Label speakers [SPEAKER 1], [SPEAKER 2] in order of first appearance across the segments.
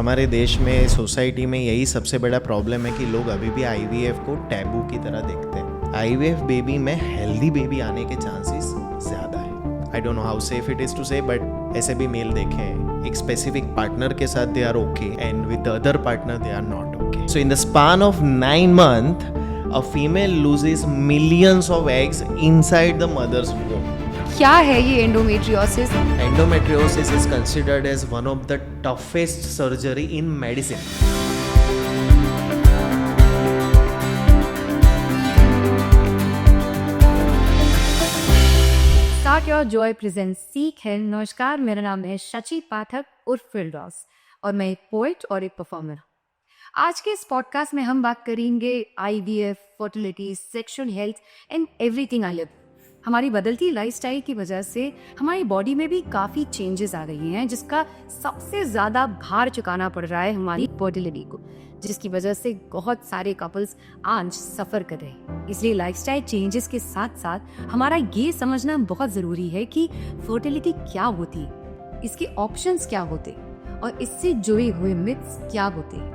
[SPEAKER 1] हमारे देश में, सोसाइटी में यही सबसे बड़ा प्रॉब्लम है कि लोग अभी भी आईवीएफ को टैबू की तरह देखते हैं। आईवीएफ बेबी में हेल्दी बेबी आने के चांसेस ज़्यादा है। I don't know how safe it is to say, but ऐसे भी मेल देखे हैं, एक स्पेसिफिक पार्टनर के साथ they are okay and with the other partner they are not okay. So in the span of 9 months, a female loses millions of eggs inside the mother's womb.
[SPEAKER 2] क्या है ये endometriosis?
[SPEAKER 1] Endometriosis is considered as one of the toughest surgery in medicine.
[SPEAKER 2] Start your Joy presents सीख है। नमस्कार, मेरा नाम है शची पाठक उर्फ फिल्डॉस और मैं एक पोएट और एक परफॉर्मर। आज के इस पॉडकास्ट में हम बात करेंगे IVF, fertility, sexual health and everything I live. हमारी बदलती लाइफस्टाइल की वजह से हमारी बॉडी में भी काफ़ी चेंजेस आ रही हैं, जिसका सबसे ज़्यादा भार चुकाना पड़ रहा है हमारी फर्टिलिटी को, जिसकी वजह से बहुत सारे कपल्स आज सफ़र कर रहे हैं। इसलिए लाइफस्टाइल चेंजेस के साथ साथ हमारा ये समझना बहुत ज़रूरी है कि फर्टिलिटी क्या होती है, इसके ऑप्शंस क्या होते और इससे जुड़े हुए मिथ्स क्या होते हैं।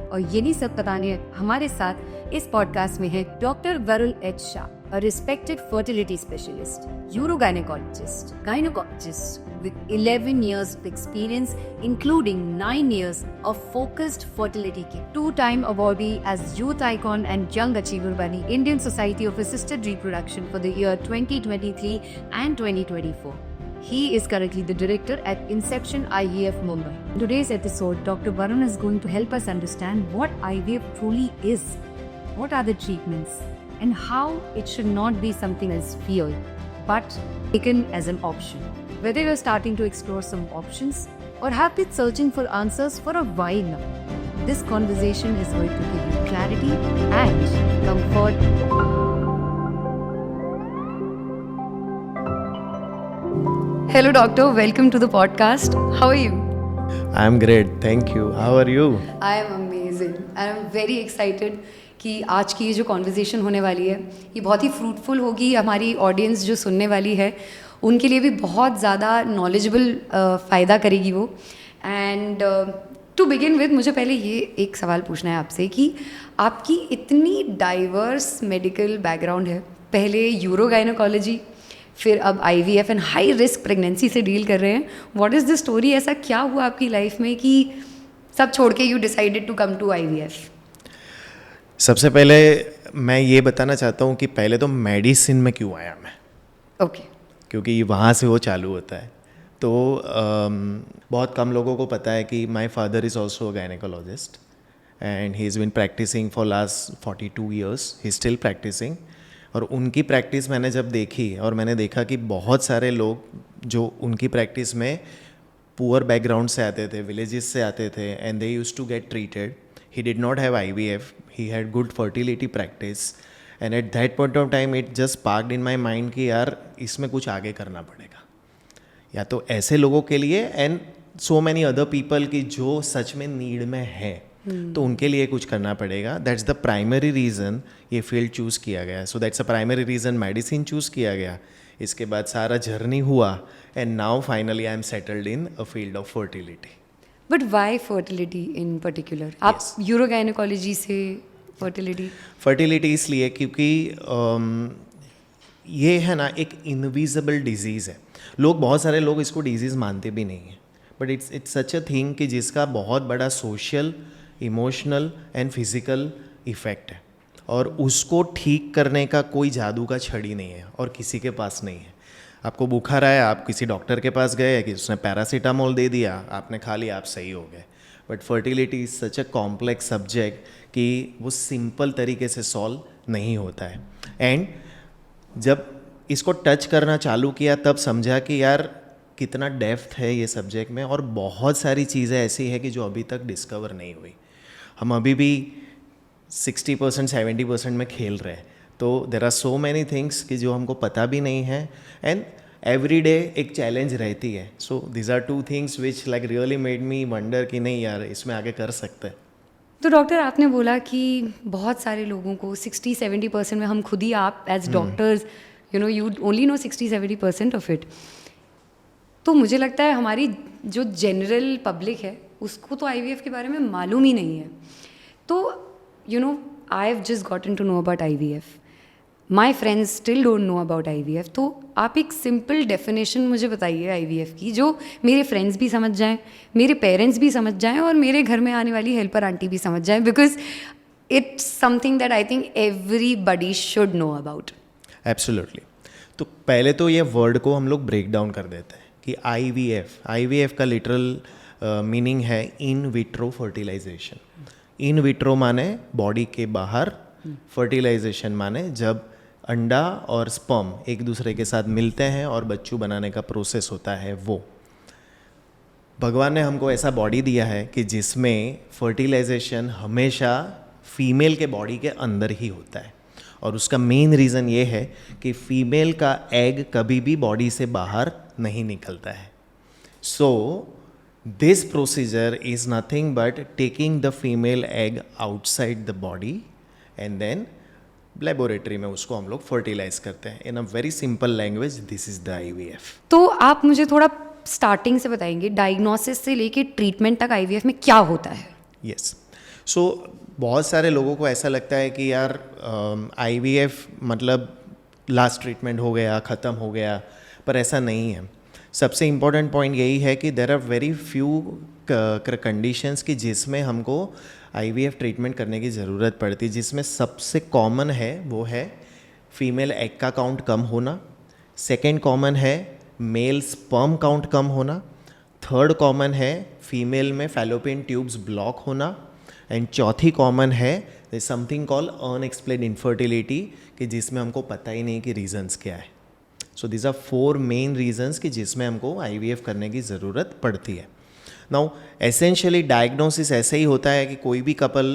[SPEAKER 2] और यही सब बताने हमारे साथ इस पॉडकास्ट में है doctor Varun H Shah, a respected fertility specialist, urogynecologist, gynecologist with 11 years of experience, including 9 years of focused fertility care. Two-time awardee as Youth Icon and Young Achiever by the Indian Society of Assisted Reproduction for the year 2023 and 2024. He is currently the director at Inception IVF Mumbai. In today's episode, Dr. Varun is going to help us understand what IVF truly is, what are the treatments, and how it should not be something as feared, but taken as an option. Whether you're starting to explore some options or have been searching for answers for a while now, this conversation is going to give you clarity and comfort. Hello doctor, welcome to the podcast. How are you?
[SPEAKER 1] I'm great, thank you. How are you?
[SPEAKER 2] I am amazing and I'm very excited कि आज की ये जो conversation होने वाली है ये बहुत ही फ्रूटफुल होगी। हमारी ऑडियंस जो सुनने वाली है उनके लिए भी बहुत ज़्यादा नॉलेजेबल फ़ायदा करेगी वो। एंड टू बिगिन विद, मुझे पहले ये एक सवाल पूछना है आपसे कि आपकी इतनी डाइवर्स मेडिकल बैकग्राउंड है, पहले यूरोगाइनोकोलॉजी, फिर अब IVF and high risk pregnancy से डील कर रहे हैं। What is the story? ऐसा क्या हुआ आपकी लाइफ में कि सब छोड़ के you decided to come to IVF?
[SPEAKER 1] सबसे पहले मैं ये बताना चाहता हूँ कि पहले तो मेडिसिन में क्यों आया मैं।
[SPEAKER 2] ओके।
[SPEAKER 1] क्योंकि वहाँ से वो चालू होता है। तो बहुत कम लोगों को पता है कि my father is also a gynaecologist and he is been practicing for last 42 years। He still practicing. और उनकी प्रैक्टिस मैंने जब देखी और मैंने देखा कि बहुत सारे लोग जो उनकी प्रैक्टिस में पुअर बैकग्राउंड से आते थे, विलेजेस से आते थे, and they used to get treated. He did not have IVF, he had good fertility practice, and at that point of time it just sparked in my mind कि यार इसमें कुछ आगे करना पड़ेगा, या तो ऐसे लोगों के लिए and so many other people की जो सच में नीड में है तो उनके लिए कुछ करना पड़ेगा। दैट्स द प्राइमरी रीज़न ये फील्ड चूज़ किया गया। So that's a primary reason medicine choose किया गया। इसके बाद सारा जर्नी हुआ and now finally I am settled in a field of fertility.
[SPEAKER 2] But why fertility in particular? आप यूरोगाइनोकोलॉजी से फर्टिलिटी
[SPEAKER 1] इसलिए क्योंकि ये है ना एक इनविजिबल डिजीज़ है। लोग, बहुत सारे लोग इसको डिजीज़ मानते भी नहीं हैं, but it's such a thing कि जिसका बहुत बड़ा social, emotional and physical effect है, और उसको ठीक करने का कोई जादू का छड़ी नहीं है और किसी के पास नहीं है। आपको बुखार आया, आप किसी डॉक्टर के पास गए कि उसने पैरासीटामोल दे दिया, आपने खा लिया, आप सही हो गए। But fertility is such a complex subject कि वो सिंपल तरीके से सॉल्व नहीं होता है। एंड जब इसको टच करना चालू किया तब समझा कि यार कितना डेप्थ है ये सब्जेक्ट में, और बहुत सारी चीज़ें ऐसी है कि जो अभी तक डिस्कवर नहीं हुई। हम अभी भी 60% 70% में खेल रहे हैं। तो there are so many things कि जो हमको पता भी नहीं है, एंड एवरी डे एक चैलेंज रहती है। So this are 2 things which like really made me wonder कि नहीं यार इसमें आगे कर सकते हैं।
[SPEAKER 2] तो डॉक्टर, आपने बोला कि बहुत सारे लोगों को 60-70% में, हम खुद ही, आप as doctors you only know 60-70% of it. तो मुझे लगता है हमारी जो जनरल पब्लिक है
[SPEAKER 3] उसको तो IVF के बारे में मालूम ही नहीं है। तो you know I have just gotten to know about IVF, my friends still don't know about IVF। तो आप एक सिंपल डेफिनेशन मुझे बताइए IVF की, जो मेरे फ्रेंड्स भी समझ जाएं, मेरे पेरेंट्स भी समझ जाएं और मेरे घर में आने वाली हेल्पर आंटी भी समझ जाएं, because it's something that I think everybody should know about.
[SPEAKER 1] Absolutely. तो पहले तो ये वर्ड को हम लोग ब्रेक डाउन कर देते हैं कि IVF का लिटरल मीनिंग है in vitro fertilisation. In vitro माने बॉडी के बाहर, फर्टिलाइजेशन माने जब अंडा और स्पर्म एक दूसरे के साथ मिलते हैं और बच्चों बनाने का प्रोसेस होता है। वो भगवान ने हमको ऐसा बॉडी दिया है कि जिसमें फर्टिलाइजेशन हमेशा फीमेल के बॉडी के अंदर ही होता है, और उसका मेन रीज़न ये है कि फीमेल का एग कभी भी बॉडी से बाहर नहीं निकलता है। So this procedure is nothing but taking the female egg outside the body and then laboratory में उसको हम लोग फर्टिलाइज करते हैं। In a very simple language this is the IVF।
[SPEAKER 3] तो आप मुझे थोड़ा स्टार्टिंग से बताएंगे, डायग्नोसिस से लेके ट्रीटमेंट तक IVF में क्या होता है?
[SPEAKER 1] यस। सो बहुत सारे लोगों को ऐसा लगता है कि यार IVF मतलब लास्ट ट्रीटमेंट हो गया, ख़त्म हो गया, पर ऐसा नहीं है। सबसे इम्पोर्टेंट पॉइंट यही है कि there are very few conditions कि जिसमें हमको IVF ट्रीटमेंट करने की ज़रूरत पड़ती है, जिसमें सबसे कॉमन है वो है फीमेल एग का काउंट कम होना, सेकेंड कॉमन है मेल स्पर्म काउंट कम होना, थर्ड कॉमन है फीमेल में फैलोपियन ट्यूब्स ब्लॉक होना, एंड चौथी कॉमन है समथिंग कॉल अनएक्सप्लेन्ड इनफर्टिलिटी, कि जिसमें हमको पता ही नहीं कि रीजंस क्या है। So this are 4 main reasons कि जिसमें हमको IVF करने की ज़रूरत पड़ती है। नाउ एसेंशियली डायग्नोसिस ऐसे ही होता है कि कोई भी कपल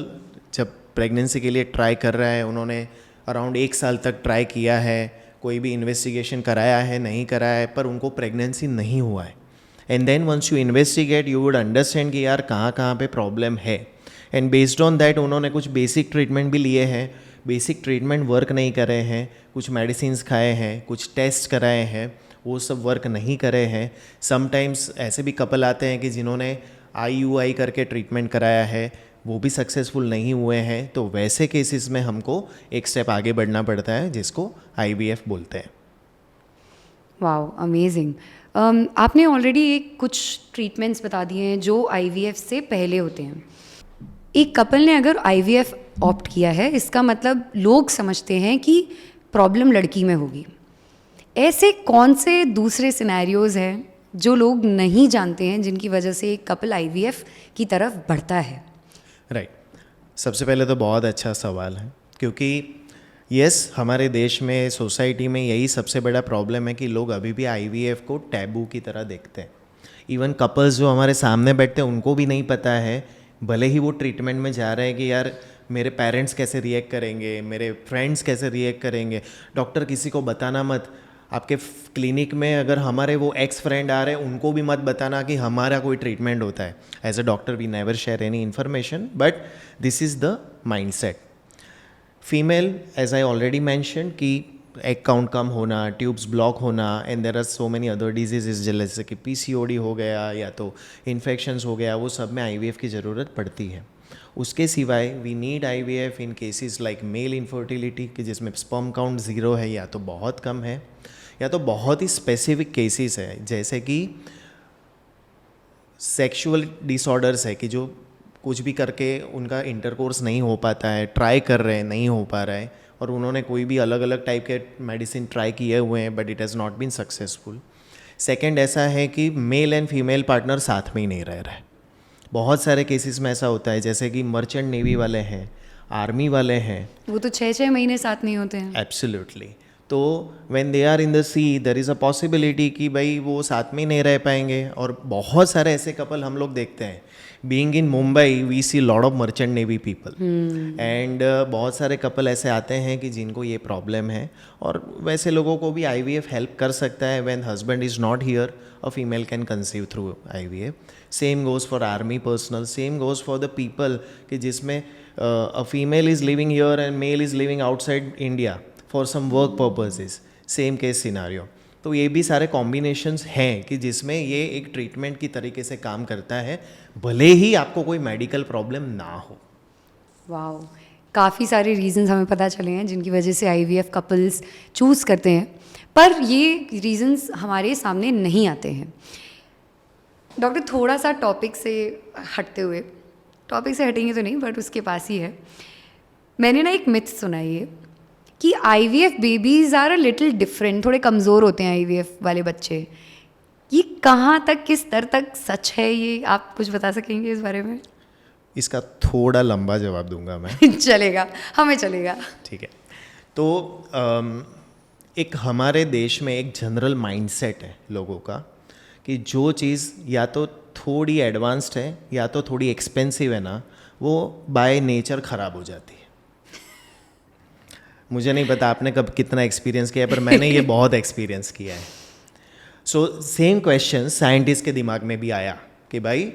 [SPEAKER 1] जब प्रेगनेंसी के लिए ट्राई कर रहा है, उन्होंने अराउंड 1 साल तक ट्राई किया है, कोई भी इन्वेस्टिगेशन कराया है नहीं कराया है, पर उनको प्रेगनेंसी नहीं हुआ है, and then once you investigate you would understand कि यार कहाँ कहाँ पे प्रॉब्लम है, एंड बेस्ड ऑन दैट उन्होंने कुछ बेसिक ट्रीटमेंट भी लिए हैं, बेसिक ट्रीटमेंट वर्क नहीं कर रहे हैं, कुछ मेडिसिन्स खाए हैं, कुछ टेस्ट कराए हैं, वो सब वर्क नहीं करे हैं। समटाइम्स ऐसे भी कपल आते हैं कि जिन्होंने IUI करके ट्रीटमेंट कराया है, वो भी सक्सेसफुल नहीं हुए हैं। तो वैसे केसेस में हमको एक स्टेप आगे बढ़ना पड़ता है, जिसको IVF बोलते हैं।
[SPEAKER 3] Wow, amazing. आपने ऑलरेडी एक कुछ ट्रीटमेंट्स बता दिए हैं जो IVF से पहले होते हैं। एक कपल ने अगर IVF ऑप्ट किया है, इसका मतलब लोग समझते हैं कि प्रॉब्लम लड़की में होगी। ऐसे कौन से दूसरे सिनेरियोज हैं जो लोग नहीं जानते हैं, जिनकी वजह से एक कपल IVF की तरफ बढ़ता है?
[SPEAKER 1] राइट। सबसे पहले तो बहुत अच्छा सवाल है, क्योंकि यस हमारे देश में, सोसाइटी में यही सबसे बड़ा प्रॉब्लम है कि लोग अभी भी IVF को टैबू की तरह देखते हैं। इवन कपल्स जो हमारे सामने बैठते हैं उनको भी नहीं पता है, भले ही वो ट्रीटमेंट में जा रहे हैं, कि यार मेरे पेरेंट्स कैसे रिएक्ट करेंगे, मेरे फ्रेंड्स कैसे रिएक्ट करेंगे। डॉक्टर किसी को बताना मत, आपके क्लिनिक में अगर हमारे वो एक्स फ्रेंड आ रहे हैं उनको भी मत बताना कि हमारा कोई ट्रीटमेंट होता है। As a doctor we never share any information, but this is the mindset. Female as I already mention कि एग काउंट कम होना, ट्यूब्स ब्लॉक होना, and there are so many other diseases जैसे कि PCOD हो गया या तो इन्फेक्शंस हो गया, वो सब में IVF की ज़रूरत पड़ती है। उसके सिवाय we need IVF in cases like male infertility, कि जिसमें स्पर्म काउंट 0 है या तो बहुत कम है, या तो बहुत ही स्पेसिफिक केसेस है, जैसे कि सेक्सुअल डिसऑर्डर्स है कि जो कुछ भी करके उनका इंटरकोर्स नहीं हो पाता है, ट्राई कर रहे हैं नहीं हो पा रहा है, और उन्होंने कोई भी अलग अलग टाइप के मेडिसिन ट्राई किए हुए हैं but it has not been successful. Second ऐसा है कि मेल एंड फीमेल पार्टनर साथ में ही नहीं रह रहे। बहुत सारे केसेस में ऐसा होता है, जैसे कि मर्चेंट नेवी वाले हैं, आर्मी वाले हैं,
[SPEAKER 3] वो तो 6-6 महीने साथ नहीं होते हैं।
[SPEAKER 1] एब्सोल्युटली। तो when they are in the sea there is a possibility कि भाई वो साथ में ही नहीं रह पाएंगे, और बहुत सारे ऐसे कपल हम लोग देखते हैं। Being in Mumbai we see lot of merchant navy people, and बहुत सारे कपल ऐसे आते हैं कि जिनको ये प्रॉब्लम है, और वैसे लोगों को भी IVF हेल्प कर सकता है। When husband is not here a female can conceive through IVF। Same goes for army personnel, same goes for the people कि जिसमें a female is living here and male is living outside India for some work purposes, same case scenario. तो ये भी सारे combinations हैं कि जिसमें ये एक ट्रीटमेंट की तरीके से काम करता है, भले ही आपको कोई मेडिकल प्रॉब्लम ना हो।
[SPEAKER 3] वाओ, काफ़ी सारे रीजंस हमें पता चले हैं जिनकी वजह से आईवीएफ कपल्स चूज़ करते हैं, पर ये रीजंस हमारे सामने नहीं आते हैं। डॉक्टर, थोड़ा सा टॉपिक से हटते हुए, टॉपिक से हटेंगे तो नहीं बट उसके पास ही है, मैंने ना एक मिथ सुना है ये कि IVF babies are a little different, थोड़े कमज़ोर होते हैं आईवीएफ वाले बच्चे। ये कहाँ तक, किस स्तर तक सच है, ये आप कुछ बता सकेंगे इस बारे में?
[SPEAKER 1] इसका थोड़ा लंबा जवाब दूंगा मैं।
[SPEAKER 3] चलेगा, हमें चलेगा।
[SPEAKER 1] ठीक है। तो एक हमारे देश में एक जनरल माइंडसेट है लोगों का कि जो चीज़ या तो थोड़ी एडवांस्ड है या तो थोड़ी एक्सपेंसिव है ना, वो बाय नेचर ख़राब हो जाती है। मुझे नहीं पता आपने कब कितना एक्सपीरियंस किया है, पर मैंने ये बहुत एक्सपीरियंस किया है। सो सेम क्वेश्चन साइंटिस्ट के दिमाग में भी आया कि भाई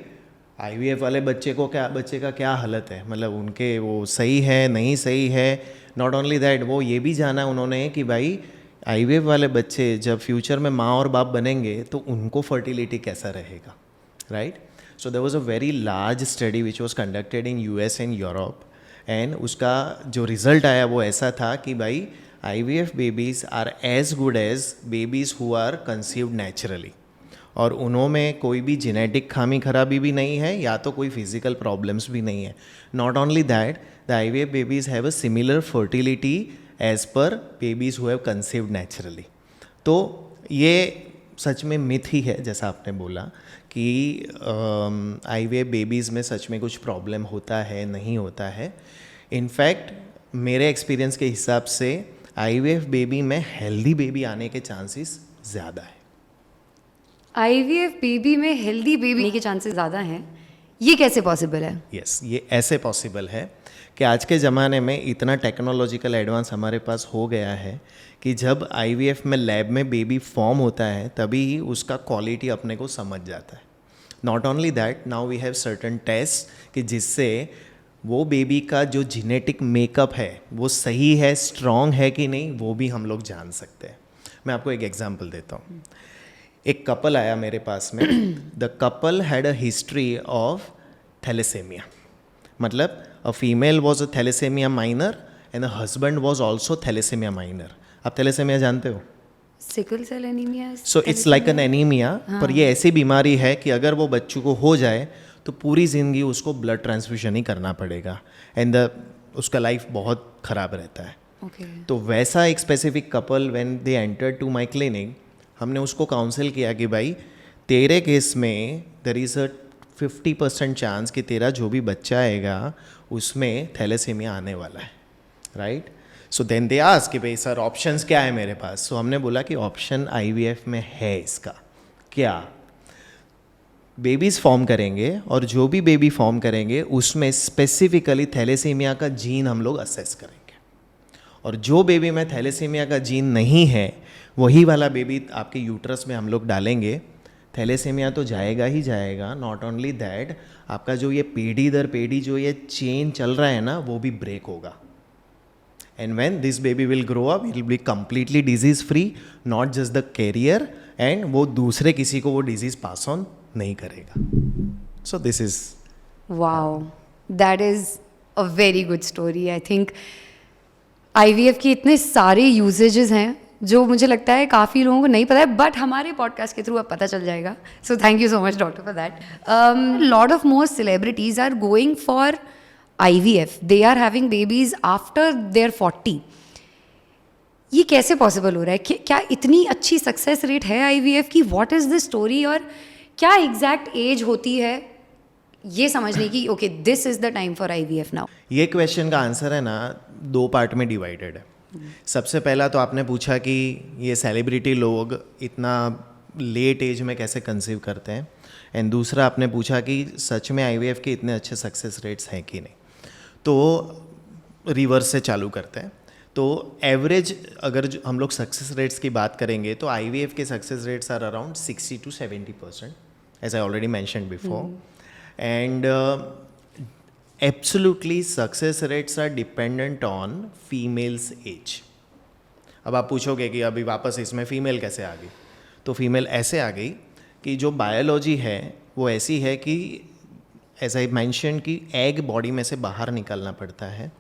[SPEAKER 1] आईवीएफ वाले बच्चे का क्या हालत है, मतलब उनके वो सही है नहीं सही है। नॉट ओनली दैट, वो ये भी जाना उन्होंने कि भाई आईवीएफ वाले बच्चे जब फ्यूचर में माँ और बाप बनेंगे तो उनको फर्टिलिटी कैसा रहेगा, right. So there was a very large study which was conducted in US and Europe, and उसका जो रिजल्ट आया वो ऐसा था कि भाई IVF babies are as good as babies who are conceived naturally, और उनमें कोई भी जेनेटिक खामी खराबी भी नहीं है या तो कोई फिजिकल प्रॉब्लम्स भी नहीं है। Not only that, the IVF babies have a similar fertility as per babies who have conceived naturally. तो ये सच में मिथ ही है, जैसा आपने बोला कि आईवीएफ बेबीज़ में सच में कुछ प्रॉब्लम होता है नहीं होता है। इनफैक्ट मेरे एक्सपीरियंस के हिसाब से आईवीएफ बेबी में हेल्दी बेबी आने के चांसेस ज़्यादा है।
[SPEAKER 3] आईवीएफ बेबी में हेल्दी बेबी के चांसेस ज़्यादा हैं, ये कैसे पॉसिबल है?
[SPEAKER 1] यस, ये ऐसे पॉसिबल है कि आज के ज़माने में इतना टेक्नोलॉजिकल एडवांस हमारे पास हो गया है कि जब आईवीएफ में लैब में बेबी फॉर्म होता है तभी ही उसका क्वालिटी अपने को समझ जाता है। Not only that, now we have certain test कि जिससे वो बेबी का जो जेनेटिक मेकअप है वो सही है, स्ट्रॉन्ग है कि नहीं, वो भी हम लोग जान सकते हैं। मैं आपको एक एग्जांपल देता हूँ। एक कपल आया मेरे पास में। The couple had a history of thalassaemia, मतलब a female was a thalassaemia minor and a husband was also thalassaemia minor. आप थैलेसेमिया जानते हो?
[SPEAKER 3] Sickle cell anaemia.
[SPEAKER 1] So it's like an anaemia, पर ये ऐसी बीमारी है कि अगर वो बच्चों को हो जाए तो पूरी ज़िंदगी उसको ब्लड ट्रांसफ्यूजन ही करना पड़ेगा, एंड उसका लाइफ बहुत ख़राब रहता है। तो वैसा एक specific couple when they entered to my clinic, हमने उसको काउंसिल किया कि भाई तेरे केस में देयर इज़ अ 50% चांस कि तेरा जो भी बच्चा आएगा उसमें थैलेसीमिया आने वाला है, right. So then they ask कि भाई सर ऑप्शंस क्या है मेरे पास। सो हमने बोला कि ऑप्शन आईवीएफ में है इसका क्या, बेबीज़ फॉर्म करेंगे और जो भी बेबी फॉर्म करेंगे उसमें स्पेसिफिकली थैलेसीमिया का जीन हम लोग असेस करेंगे, और जो बेबी में थैलेसीमिया का जीन नहीं है वही वाला बेबी आपके यूट्रस में हम लोग डालेंगे। थैलेसीमिया तो जाएगा ही जाएगा, नॉट ओनली दैट, आपका जो ये पीढ़ी दर पीढ़ी जो ये चेन चल रहा है ना वो भी ब्रेक होगा, and when this baby will grow up will be completely disease free, not just the carrier, and वो दूसरे किसी को वो डिजीज़ पास ऑन नहीं करेगा। So this is
[SPEAKER 3] wow, that is a very good story. I think IVF के इतने सारे यूजेजेस हैं जो मुझे लगता है काफ़ी लोगों को नहीं पता है, बट हमारे पॉडकास्ट के थ्रू अब पता चल जाएगा। So thank you so much doctor for that. Lot of more celebrities are going for IVF, they are having babies after their 40। ये कैसे पॉसिबल हो रहा है? क्या इतनी अच्छी सक्सेस रेट है आईवीएफ की? व्हाट इज़ द स्टोरी, और क्या एग्जैक्ट एज होती है ये समझने की, okay this is the time for IVF now?
[SPEAKER 1] ये क्वेश्चन का आंसर है ना 2 पार्ट में डिवाइडेड है। सबसे पहला तो आपने पूछा कि ये सेलिब्रिटी लोग इतना लेट एज में कैसे कंसीव करते हैं, एंड दूसरा आपने पूछा कि सच में आईवीएफ के इतने अच्छे सक्सेस रेट्स हैं कि नहीं। तो रिवर्स से चालू करते हैं। तो एवरेज अगर हम लोग सक्सेस रेट्स की बात करेंगे तो आईवीएफ के success rates are around 60 to 70%, as I already mentioned before, and absolutely success rates are dependent on female's age. अब आप पूछोगे कि अभी वापस इसमें फीमेल कैसे आ गई, तो फीमेल ऐसे आ गई कि जो बायोलॉजी है वो ऐसी है कि एज आई मैंशन कि एग बॉडी में से बाहर निकलना पड़ता है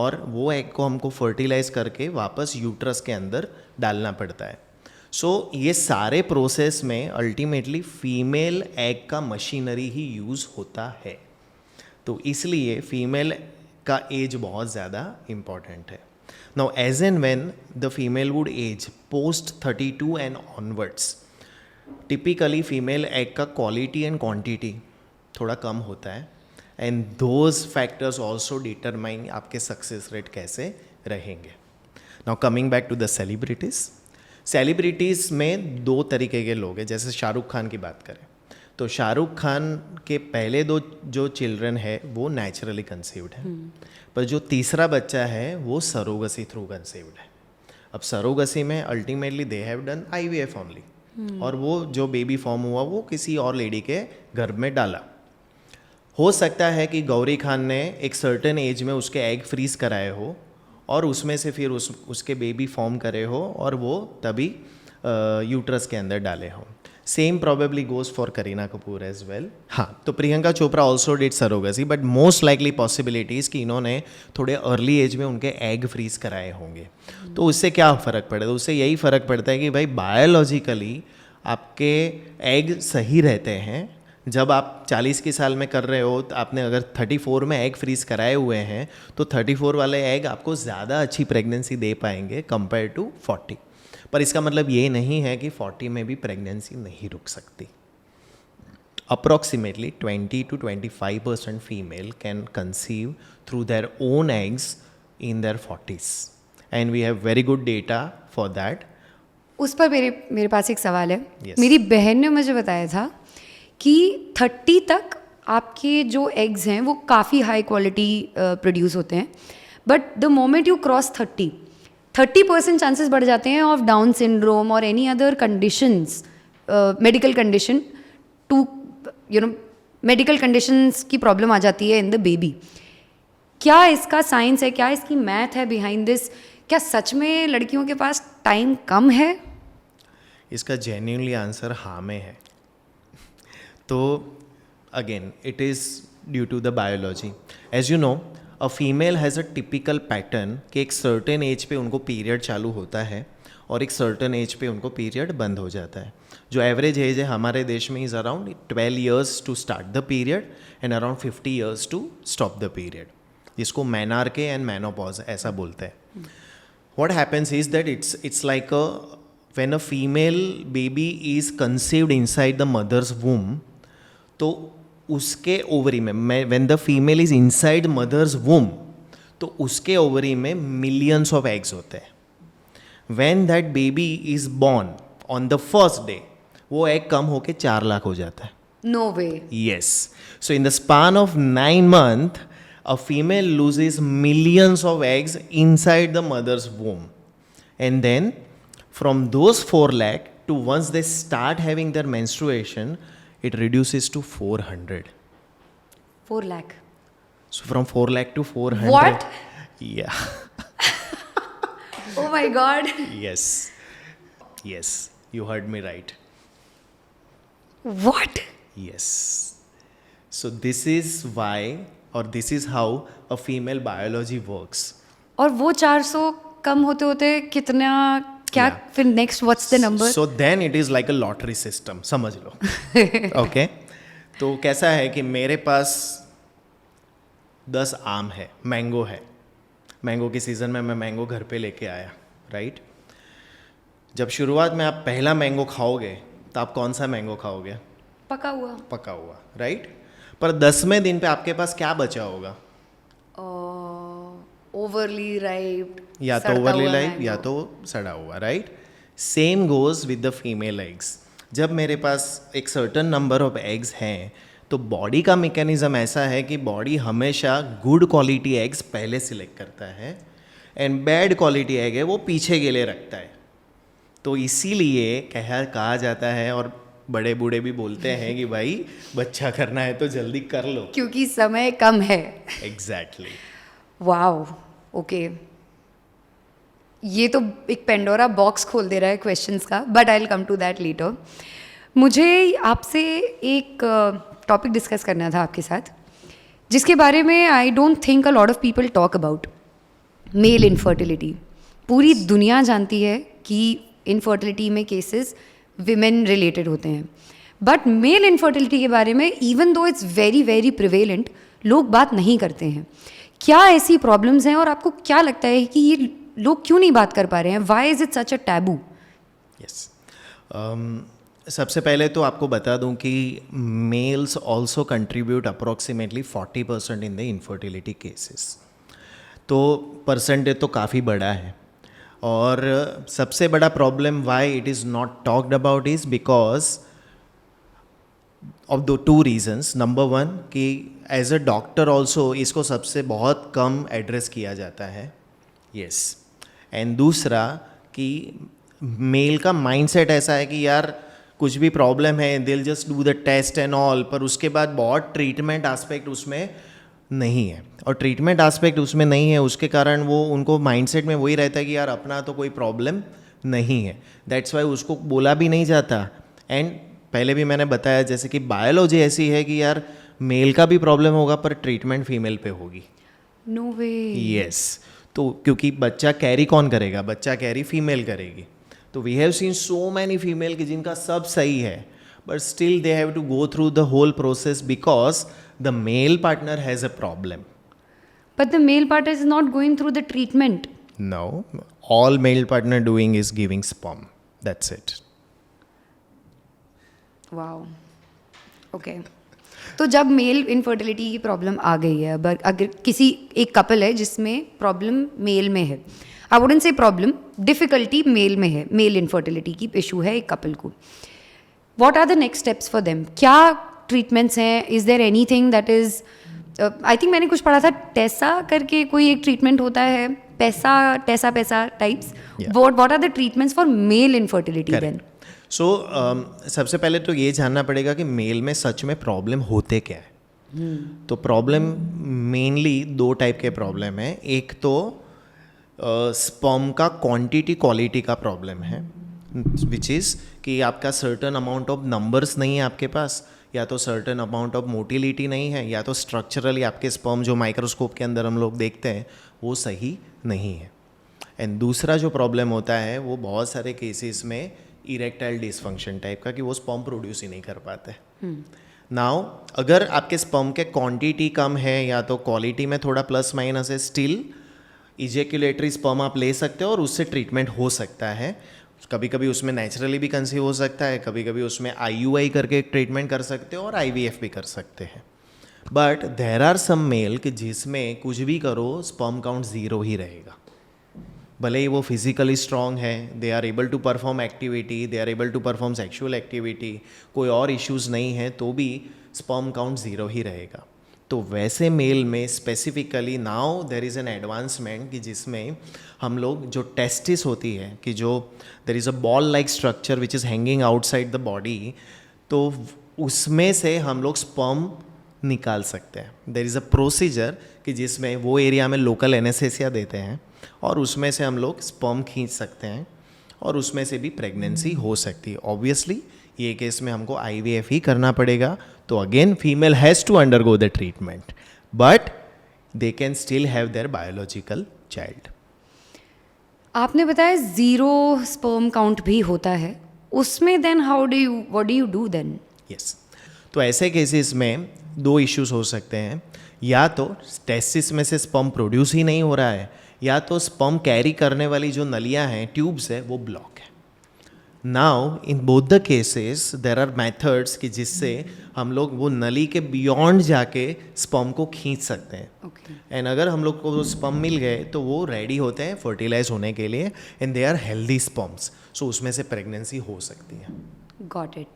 [SPEAKER 1] और वो एग को हमको फर्टिलाइज करके वापस यूट्रस के अंदर डालना पड़ता है. सो ये सारे प्रोसेस में अल्टीमेटली फीमेल एग का मशीनरी ही यूज़ होता है. तो इसलिए फीमेल का एज बहुत ज़्यादा इम्पॉर्टेंट है. Now as and when the female would age post 32 and onwards, typically female egg का क्वालिटी एंड क्वांटिटी थोड़ा कम होता है and those factors also determine आपके सक्सेस रेट कैसे रहेंगे. Now coming back to the celebrities में दो तरीके के लोग हैं. जैसे शाहरुख खान की बात करें तो शाहरुख खान के पहले दो जो चिल्ड्रन है वो नेचुरली कंसीव्ड है, पर जो तीसरा बच्चा है वो सरोगसी थ्रू कंसीव्ड है. अब सरोगसी में ultimately they have done IVF only, और वो जो बेबी फॉर्म हुआ वो किसी और लेडी के गर्भ में डाला. हो सकता है कि गौरी खान ने एक सर्टेन एज में उसके एग फ्रीज कराए हो और उसमें से फिर उसके बेबी फॉर्म करे हो और वो तभी यूट्रस के अंदर डाले हो. Same probably goes for Kareena Kapoor as well. हाँ, तो Priyanka Chopra also did surrogacy, but most likely possibilities कि इन्होंने थोड़े अर्ली एज में उनके एग फ्रीज कराए होंगे. तो उससे क्या फ़र्क पड़ेगा? उससे यही फ़र्क पड़ता है कि भाई बायोलॉजिकली आपके एग सही रहते हैं. जब आप 40 की साल में कर रहे हो तो आपने अगर 34 में एग फ्रीज कराए हुए हैं तो 34 वाले एग आपको ज़्यादा अच्छी प्रेगनेंसी दे पाएंगे कंपेयर टू 40. पर इसका मतलब ये नहीं है कि 40 में भी प्रेगनेंसी नहीं रुक सकती. Approximately 20 to 25% female can conceive through their own eggs in their 40s and we have very good data for that.
[SPEAKER 3] उस पर मेरे पास एक सवाल है.
[SPEAKER 1] Yes.
[SPEAKER 3] मेरी बहन ने मुझे बताया था कि 30 तक आपके जो एग्स हैं वो काफ़ी हाई क्वालिटी प्रोड्यूस होते हैं, but the moment you cross 30% chances बढ़ जाते हैं ऑफ डाउन सिंड्रोम और any other conditions, medical condition to medical conditions की प्रॉब्लम आ जाती है इन द बेबी. क्या इसका साइंस है, क्या इसकी मैथ है बिहाइंड दिस? क्या सच में लड़कियों के पास टाइम कम है?
[SPEAKER 1] इसका जेन्युइनली आंसर हाँ में है. तो again it is due to the biology. As you know a female has a typical pattern कि एक सर्टेन एज पे उनको पीरियड चालू होता है और एक सर्टेन एज पे उनको पीरियड बंद हो जाता है. जो एवरेज एज है हमारे देश में is around 12 years to start the period and around 50 years to stop the period, जिसको मेनार्के एंड मेनोपॉज ऐसा बोलते हैं. What happens is that it's like when a female baby is conceived inside the mother's womb, तो उसके ovary में when the female is inside mother's womb, तो उसके ovary में millions of eggs होते हैं. When that baby is born on the first day, वो egg कम होके 4 लाख हो जाता है.
[SPEAKER 3] No way.
[SPEAKER 1] Yes. So in the span of 9 months, a female loses millions of eggs inside the mother's womb. And then from those 4 lakh to once they start having their menstruation, it reduces to 400.
[SPEAKER 3] 4 lakh.
[SPEAKER 1] So from 4 lakh to 400.
[SPEAKER 3] What?
[SPEAKER 1] Yeah.
[SPEAKER 3] Oh my God.
[SPEAKER 1] Yes. Yes. You heard me right.
[SPEAKER 3] What?
[SPEAKER 1] Yes. So this is why, or this is how a female biology works.
[SPEAKER 3] और वो 400 कम होते होते कितना, क्या
[SPEAKER 1] Yeah.
[SPEAKER 3] फिर next what's the number?
[SPEAKER 1] So then it is like a lottery system, समझ लो. Okay? तो कैसा है कि मेरे पास 10 आम है, मैंगो है. मैंगो की सीज़न में मैं मैंगो घर पे लेके आया, राइट? जब शुरुआत में आप पहला मैंगो खाओगे तो आप कौन सा मैंगो खाओगे?
[SPEAKER 3] पका हुआ.
[SPEAKER 1] पका हुआ, राइट? पर 10वें दिन पे आपके पास क्या बचा होगा?
[SPEAKER 3] ओवरली राइप्ड,
[SPEAKER 1] या तो ओवरली लाइफ या तो सड़ा हुआ, right? Same goes with the female eggs. जब मेरे पास एक सर्टन नंबर ऑफ एग्स हैं तो बॉडी का मैकेनिज्म ऐसा है कि बॉडी हमेशा गुड क्वालिटी एग्स पहले सिलेक्ट करता है एंड बैड क्वालिटी एग है वो पीछे के लिए रखता है. तो इसीलिए कहा जाता है और बड़े बूढ़े भी बोलते हैं कि भाई बच्चा करना है तो जल्दी कर लो,
[SPEAKER 3] क्योंकि समय कम है.
[SPEAKER 1] एग्जैक्टली.
[SPEAKER 3] वाओ. ओके. ये तो एक पेंडोरा बॉक्स खोल दे रहा है क्वेश्चंस का, but I will come to that later. मुझे आपसे एक टॉपिक डिस्कस करना था आपके साथ, जिसके बारे में I don't think a lot of people talk about. Male infertility. पूरी दुनिया जानती है कि इनफर्टिलिटी में केसेस विमेन रिलेटेड होते हैं, बट मेल इनफर्टिलिटी के बारे में even though it's very very prevalent, लोग बात नहीं करते हैं. क्या ऐसी प्रॉब्लम्स हैं और आपको क्या लगता है कि ये लोग क्यों नहीं बात कर पा रहे हैं? Why is it such a taboo?
[SPEAKER 1] Yes, सबसे पहले तो आपको बता दूं कि males also contribute approximately 40% in the infertility cases. तो परसेंटेज तो काफ़ी बड़ा है. और सबसे बड़ा problem why it is not talked about is because of the two reasons. Number one कि एज अ डॉक्टर ऑल्सो इसको सबसे बहुत कम एड्रेस किया जाता है. यस. एंड दूसरा कि मेल का माइंडसेट ऐसा है कि यार कुछ भी प्रॉब्लम है दिल just do the test and all, पर उसके बाद बहुत ट्रीटमेंट एस्पेक्ट उसमें नहीं है. और ट्रीटमेंट एस्पेक्ट उसमें नहीं है, उसके कारण वो उनको माइंडसेट में वही रहता है कि यार अपना तो कोई प्रॉब्लम नहीं है. दैट्स वाई उसको बोला भी नहीं जाता. एंड पहले भी मैंने बताया जैसे कि बायोलॉजी ऐसी है कि यार मेल का भी प्रॉब्लम होगा पर ट्रीटमेंट फीमेल पे होगी.
[SPEAKER 3] नो वे.
[SPEAKER 1] यस. तो क्योंकि बच्चा कैरी कौन करेगा? बच्चा कैरी फीमेल करेगी. तो we have seen so many female कि जिनका सब सही है, but still they have to go through the whole process because the male partner has a problem.
[SPEAKER 3] But the male partner is not going through the treatment.
[SPEAKER 1] No, all male partner doing is giving sperm. That's it.
[SPEAKER 3] Wow. Okay. तो जब male infertility की problem आ गई है, अगर किसी एक couple है जिसमें प्रॉब्लम मेल में है, I wouldn't say problem, difficulty male में है, मेल इनफर्टिलिटी की इशू है एक कपल को, what are the next steps for them? क्या ट्रीटमेंट्स हैं? Is there anything that is, I think मैंने कुछ पढ़ा था, टेसा करके कोई एक ट्रीटमेंट होता है, टेसा types. What are the treatments for male infertility then?
[SPEAKER 1] So सबसे पहले तो ये जानना पड़ेगा कि मेल में सच में प्रॉब्लम होते क्या है. तो प्रॉब्लम मेनली दो टाइप के प्रॉब्लम है. एक तो स्पर्म का क्वांटिटी क्वालिटी का प्रॉब्लम है, विच इज़ कि आपका सर्टन अमाउंट ऑफ नंबर्स नहीं है आपके पास, या तो सर्टन अमाउंट ऑफ मोटिलिटी नहीं है, या तो स्ट्रक्चरली आपके स्पर्म जो माइक्रोस्कोप के अंदर हम लोग देखते हैं वो सही नहीं है. एंड दूसरा जो प्रॉब्लम होता है वो बहुत सारे केसेस में इरेक्टाइल डिसफंक्शन टाइप का, कि वो स्पर्म प्रोड्यूस ही नहीं कर पाते. नाउ अगर आपके स्पर्म के क्वांटिटी कम है या तो क्वालिटी में थोड़ा प्लस माइनस है, स्टिल इजेक्यूलेटरी स्पर्म आप ले सकते हो और उससे ट्रीटमेंट हो सकता है. कभी कभी उसमें नेचुरली भी कंसीव हो सकता है, कभी कभी उसमें IUI करके ट्रीटमेंट कर सकते हो और IVF भी कर सकते हैं. But there are some male कि जिसमें कुछ भी करो स्पर्म काउंट 0 ही रहेगा. भले ही वो फिजिकली स्ट्रांग है, they are able to perform activity, they are able to perform sexual activity, कोई और इश्यूज़ नहीं है, तो भी स्पर्म काउंट 0 ही रहेगा. तो वैसे मेल में specifically now there is N advancement कि जिसमें हम लोग जो टेस्टिस होती है, कि जो there is a ball like structure which is hanging outside the body, तो उसमें से हम लोग स्पर्म निकाल सकते हैं. देर इज़ अ प्रोसीजर कि जिसमें वो एरिया में लोकल एनेस्थीसिया देते हैं और उसमें से हम लोग स्पर्म खींच सकते हैं और उसमें से भी प्रेगनेंसी हो सकती है. ऑब्वियसली ये केस में हमको IVF ही करना पड़ेगा. तो again female has to undergo the treatment, but they can still have their biological child.
[SPEAKER 3] आपने बताया 0 स्पर्म काउंट भी होता है, उसमें then what do you do then?
[SPEAKER 1] Yes. तो ऐसे केसेस में 2 इश्यूज हो सकते हैं. या तो टेस्टिस में से स्पर्म प्रोड्यूस ही नहीं हो रहा है, या तो स्पर्म कैरी करने वाली जो नलियां हैं, ट्यूब्स है, वो ब्लॉक है. Now in both the cases there are methods कि जिससे हम लोग वो नली के बियॉन्ड जाके स्पर्म को खींच सकते हैं. एंड अगर हम लोग को वो स्पर्म मिल गए तो वो रेडी होते हैं फर्टिलाइज होने के लिए, and they are healthy sperms. So उसमें से प्रेगनेंसी हो सकती है.
[SPEAKER 3] Got it.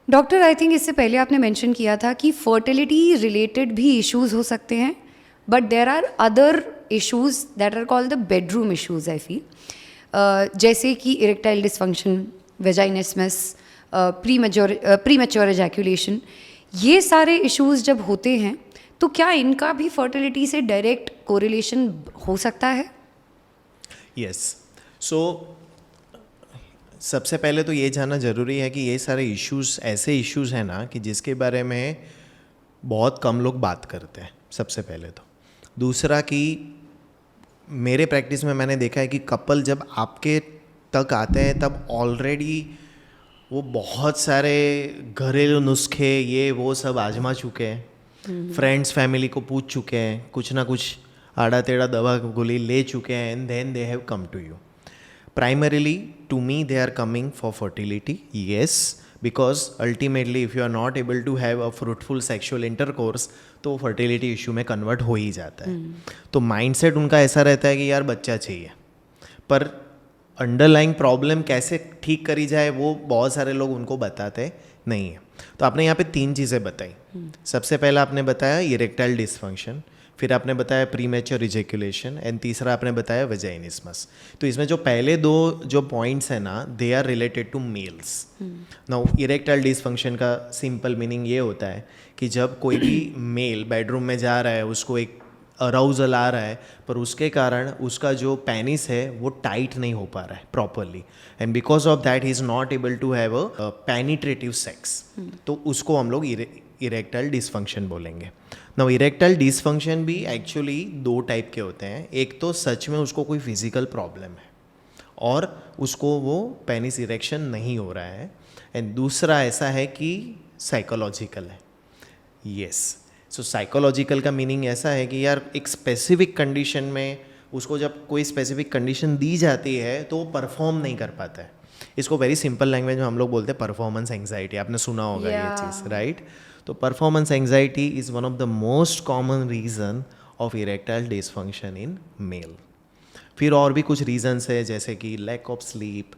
[SPEAKER 3] Doctor, I think इससे पहले आपने मेंशन किया था कि फर्टिलिटी रिलेटेड भी इश्यूज हो सकते हैं, but there are other issues that are called the bedroom issues. I feel जैसे कि erectile dysfunction, vaginismus, premature ejaculation, ये सारे इश्यूज जब होते हैं तो क्या इनका भी फर्टिलिटी से डायरेक्ट कोरिलेशन हो सकता है?
[SPEAKER 1] यस सो सबसे पहले तो ये जानना ज़रूरी है कि ये सारे इश्यूज़ ऐसे इश्यूज़ हैं ना कि जिसके बारे में बहुत कम लोग बात करते हैं, सबसे पहले तो। दूसरा कि मेरे प्रैक्टिस में मैंने देखा है कि कपल जब आपके तक आते हैं तब ऑलरेडी वो बहुत सारे घरेलू नुस्खे ये वो सब आजमा चुके हैं, फ्रेंड्स फैमिली को पूछ चुके हैं, कुछ ना कुछ आड़ा टेढ़ा दवा गोली ले चुके हैं, and then they have come to you. Primarily, to me, they are coming for fertility, yes, because ultimately, if you are not able to have a fruitful sexual intercourse, तो fertility issue में convert हो ही जाता है. तो mindset उनका ऐसा रहता है कि यार बच्चा चाहिए, पर अंडरलाइंग प्रॉब्लम कैसे ठीक करी जाए वो बहुत सारे लोग उनको बताते नहीं है. तो आपने यहाँ पे 3 चीज़ें बताई. सबसे पहला आपने बताया इरेक्टाइल डिसफंक्शन, फिर आपने बताया प्रीमेच्योर इजेक्यूलेशन, एंड तीसरा आपने बताया वेजाइनिस्मस. तो इसमें जो पहले 2 जो पॉइंट्स हैं ना, they are related to males. Now erectile dysfunction का सिंपल मीनिंग ये होता है कि जब कोई भी मेल बेडरूम में जा रहा है, उसको एक अराउजल आ रहा है, पर उसके कारण उसका जो पेनिस है वो टाइट नहीं हो पा रहा है properly, and because of that he is not able to have a penetrative sex. तो उसको हम लोग इरेक्टाइल डिसफंक्शन बोलेंगे. नाउ इरेक्टाइल डिसफंक्शन भी एक्चुअली 2 टाइप के होते हैं. एक तो सच में उसको कोई फिजिकल प्रॉब्लम है और उसको वो पेनिस इरेक्शन नहीं हो रहा है, एंड दूसरा ऐसा है कि साइकोलॉजिकल है. यस, सो साइकोलॉजिकल का मीनिंग ऐसा है कि यार एक स्पेसिफिक कंडीशन में उसको जब कोई स्पेसिफिक कंडीशन दी जाती है तो वो परफॉर्म नहीं कर पाता है. इसको वेरी सिंपल लैंग्वेज में हम लोग बोलते हैं परफॉर्मेंस एंग्जाइटी. आपने सुना होगा ये चीज़, राइट? तो performance anxiety is one of the most common reason of erectile dysfunction in male. फिर और भी कुछ रीजंस है जैसे कि lack of sleep,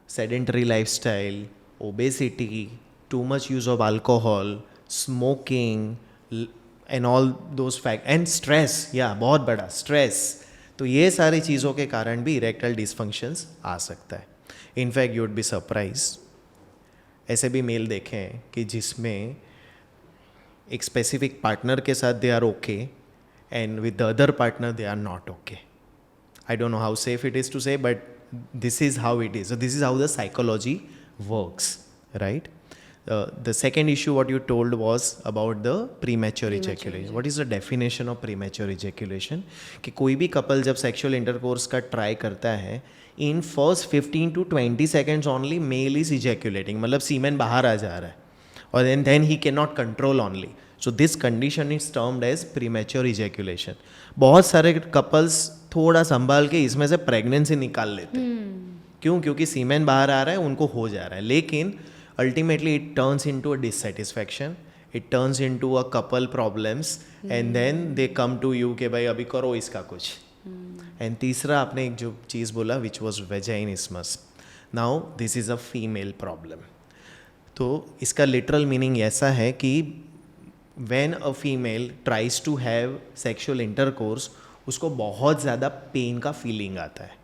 [SPEAKER 1] sedentary lifestyle, obesity, too much use of alcohol, smoking and all those fact, and stress. या बहुत बड़ा स्ट्रेस. तो ये सारी चीज़ों के कारण भी इरेक्टाइल डिसफंक्शंस आ सकता है. In fact you would be surprise, ऐसे भी मेल देखे हैं कि जिसमें एक स्पेसिफिक पार्टनर के साथ they are okay and with the other partner they are not okay. I don't know how safe it is to say, but this is how it is. So this is how the psychology works, right? The second issue what you told was about the premature ejaculation. What is the definition of premature ejaculation? कि कोई भी couple जब sexual intercourse का try करता है, in first 15 to 20 seconds only male is ejaculating, मतलब semen बाहर आ जा रहा है, और then he cannot control only. So this condition is termed as premature ejaculation. बहुत सारे couples थोड़ा संभाल के इसमें से प्रेगनेंसी निकाल लेते हैं. क्यों? क्योंकि सीमेन बाहर आ रहा है, उनको हो जा रहा है, लेकिन ultimately it turns into a dissatisfaction, it turns into a couple problems, and then they come to you कि भाई अभी करो इसका कुछ. एंड तीसरा आपने एक जो चीज़ बोला which was vaginismus. Now this is a female problem. तो इसका लिटरल मीनिंग ऐसा है कि when a female tries to have sexual intercourse, उसको बहुत ज़्यादा पेन का फीलिंग आता है,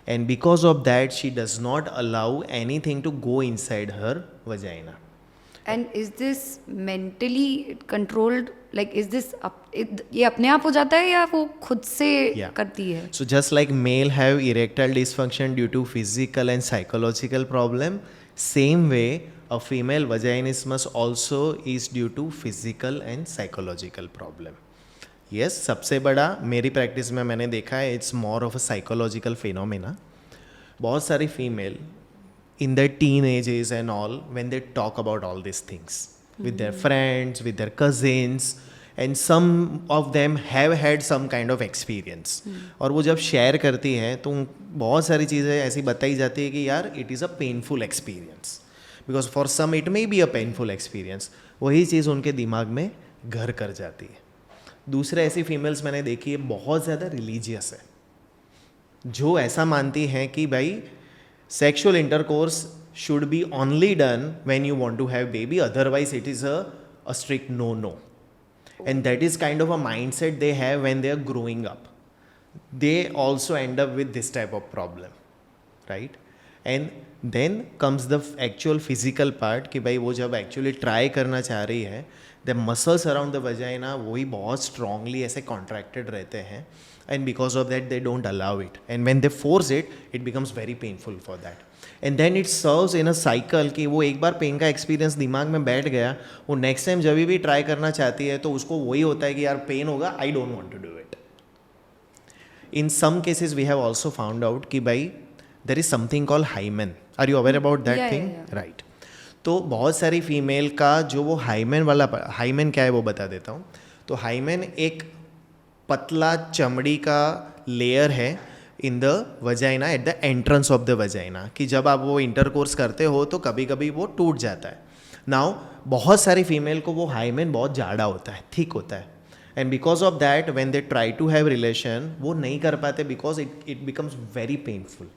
[SPEAKER 1] and because of that she does not allow anything to go inside her vagina.
[SPEAKER 3] And is this mentally controlled, like is this ये अपने आप हो जाता है या वो खुद से करती है?
[SPEAKER 1] So just like male have erectile dysfunction due to physical and psychological problem, same way a female vaginismus also is due to physical and psychological problem. Yes, सबसे बड़ा मेरी प्रैक्टिस में मैंने देखा है, it's more of a psychological phenomena. बहुत सारी female in their teenagers and all, when they talk about all these things with their friends, with their cousins, and some of them have had some kind of experience. और वो जब share करती हैं तो बहुत सारी चीज़ें ऐसी बताई जाती है कि यार it is a painful experience, because for some it may be a painful experience. वही चीज़ उनके दिमाग में घर कर जाती है. दूसरे ऐसी फीमेल्स मैंने देखी है बहुत ज़्यादा रिलीजियस है, जो ऐसा मानती हैं कि भाई sexual intercourse should be only done when you want to have baby, otherwise it is a strict no. And that is kind of a mindset they have when they are growing up. They also end up with this type of problem, right? And then comes the actual physical part कि भाई वो जब actually try करना चाह रही है, the muscles around the vagina वही बहुत स्ट्रांगली ऐसे कॉन्ट्रैक्टेड रहते हैं, and because of that they don't allow it, and when they force it becomes very painful for that, and then it serves in a cycle कि वो एक बार pen का experience दिमाग में बैठ गया, वो नेक्स्ट टाइम जब भी ट्राई करना चाहती है तो उसको वही होता है कि यार पेन होगा, I don't want to do it. In some cases we have also found out कि भाई there is something called hymen. Are you aware about that thing? Right. तो बहुत सारी फीमेल का जो वो हाइमेन क्या है वो बता देता हूँ. तो हाइमेन एक पतला चमड़ी का लेयर है in the vagina at the entrance of the vagina, कि जब आप वो इंटरकोर्स करते हो तो कभी कभी वो टूट जाता है. नाउ बहुत सारी फीमेल को वो हाइमेन बहुत जाड़ा होता है, थिक होता है, and because of that when they try to have relation वो नहीं कर पाते because it becomes very painful.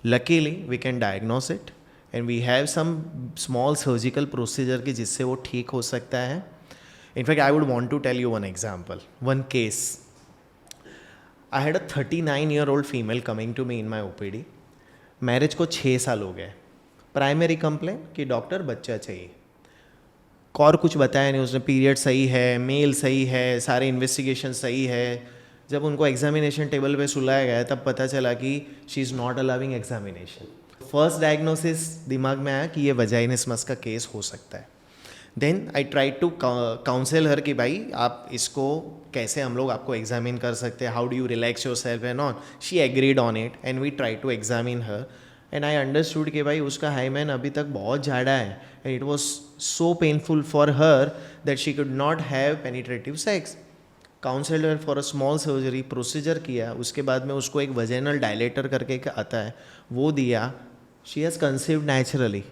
[SPEAKER 1] Luckily we can diagnose it and we have some small surgical procedure की जिससे वो ठीक हो सकता है. In fact I would want to tell you one example, one case. I had a 39-year-old female coming to me in my OPD. Marriage को 6 साल हो गए. प्राइमरी कंप्लेन कि डॉक्टर बच्चा चाहिए, और कुछ बताया नहीं उसने. पीरियड सही है, मेल सही है, सारे इन्वेस्टिगेशन सही है. जब उनको एग्जामिनेशन टेबल पे सुलाया गया तब पता चला कि she is not allowing examination. First diagnosis दिमाग में आया कि ये वजाइनिस्मस का केस हो सकता है. Then I try to counsel her कि भाई आप इसको कैसे हम लोग आपको एग्जामिन कर सकते हैं, how do you relax yourself and on. She agreed on it and we try to examine her, and I understood कि भाई उसका हाइमेन अभी तक बहुत ज़्यादा है, and it was so painful for her that she could not have penetrative sex. Counsellor for a small surgery procedure किया, उसके बाद में उसको एक वजेनल डायलेटर करके एक आता है वो दिया. She has conceived naturally.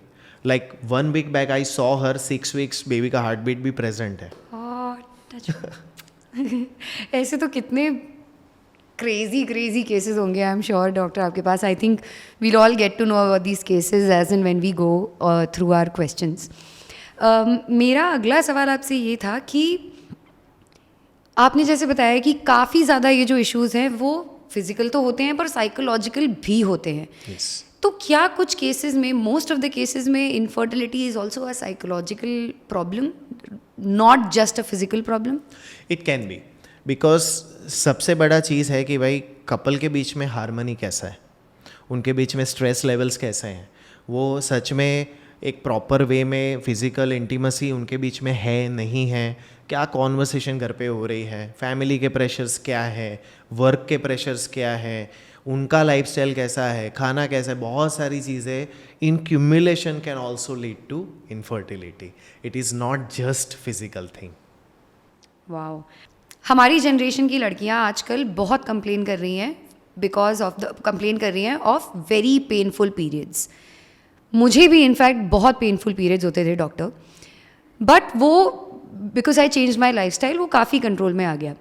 [SPEAKER 1] Like 1 week back I saw her 6 weeks baby का हार्ट बीट भी प्रेजेंट है.
[SPEAKER 3] ऐसे तो कितने क्रेजी केसेस होंगे आई एम श्योर डॉक्टर आपके पास. I think we'll all get to know about these cases as and when we go through our questions. मेरा अगला सवाल आपसे ये था कि आपने जैसे बताया कि काफ़ी ज़्यादा ये जो इश्यूज़ हैं वो फिज़िकल तो होते हैं पर साइकोलॉजिकल भी होते हैं. तो क्या कुछ केसेस में, मोस्ट ऑफ द केसेस में, infertility is also a psychological problem, not just a physical problem?
[SPEAKER 1] It can be, because सबसे बड़ा चीज़ है कि भाई कपल के बीच में हार्मनी कैसा है, उनके बीच में स्ट्रेस लेवल्स कैसे हैं, वो सच में एक प्रॉपर वे में फिज़िकल इंटीमेसी उनके बीच में है नहीं है, क्या कॉन्वर्सेशन घर पे हो रही है, फैमिली के प्रेशर्स क्या है, वर्क के प्रेशर्स क्या है, उनका लाइफस्टाइल कैसा है, खाना कैसा है, बहुत सारी चीज़ें in cumulation can also lead to infertility. It is not just physical thing.
[SPEAKER 3] Wow. हमारी जनरेशन की लड़कियां आजकल बहुत कंप्लेन कर रही हैं ऑफ वेरी पेनफुल पीरियड्स. मुझे भी इनफैक्ट बहुत पेनफुल पीरियड्स होते थे डॉक्टर, बट वो because I change my lifestyle वो काफ़ी कंट्रोल में आ गया.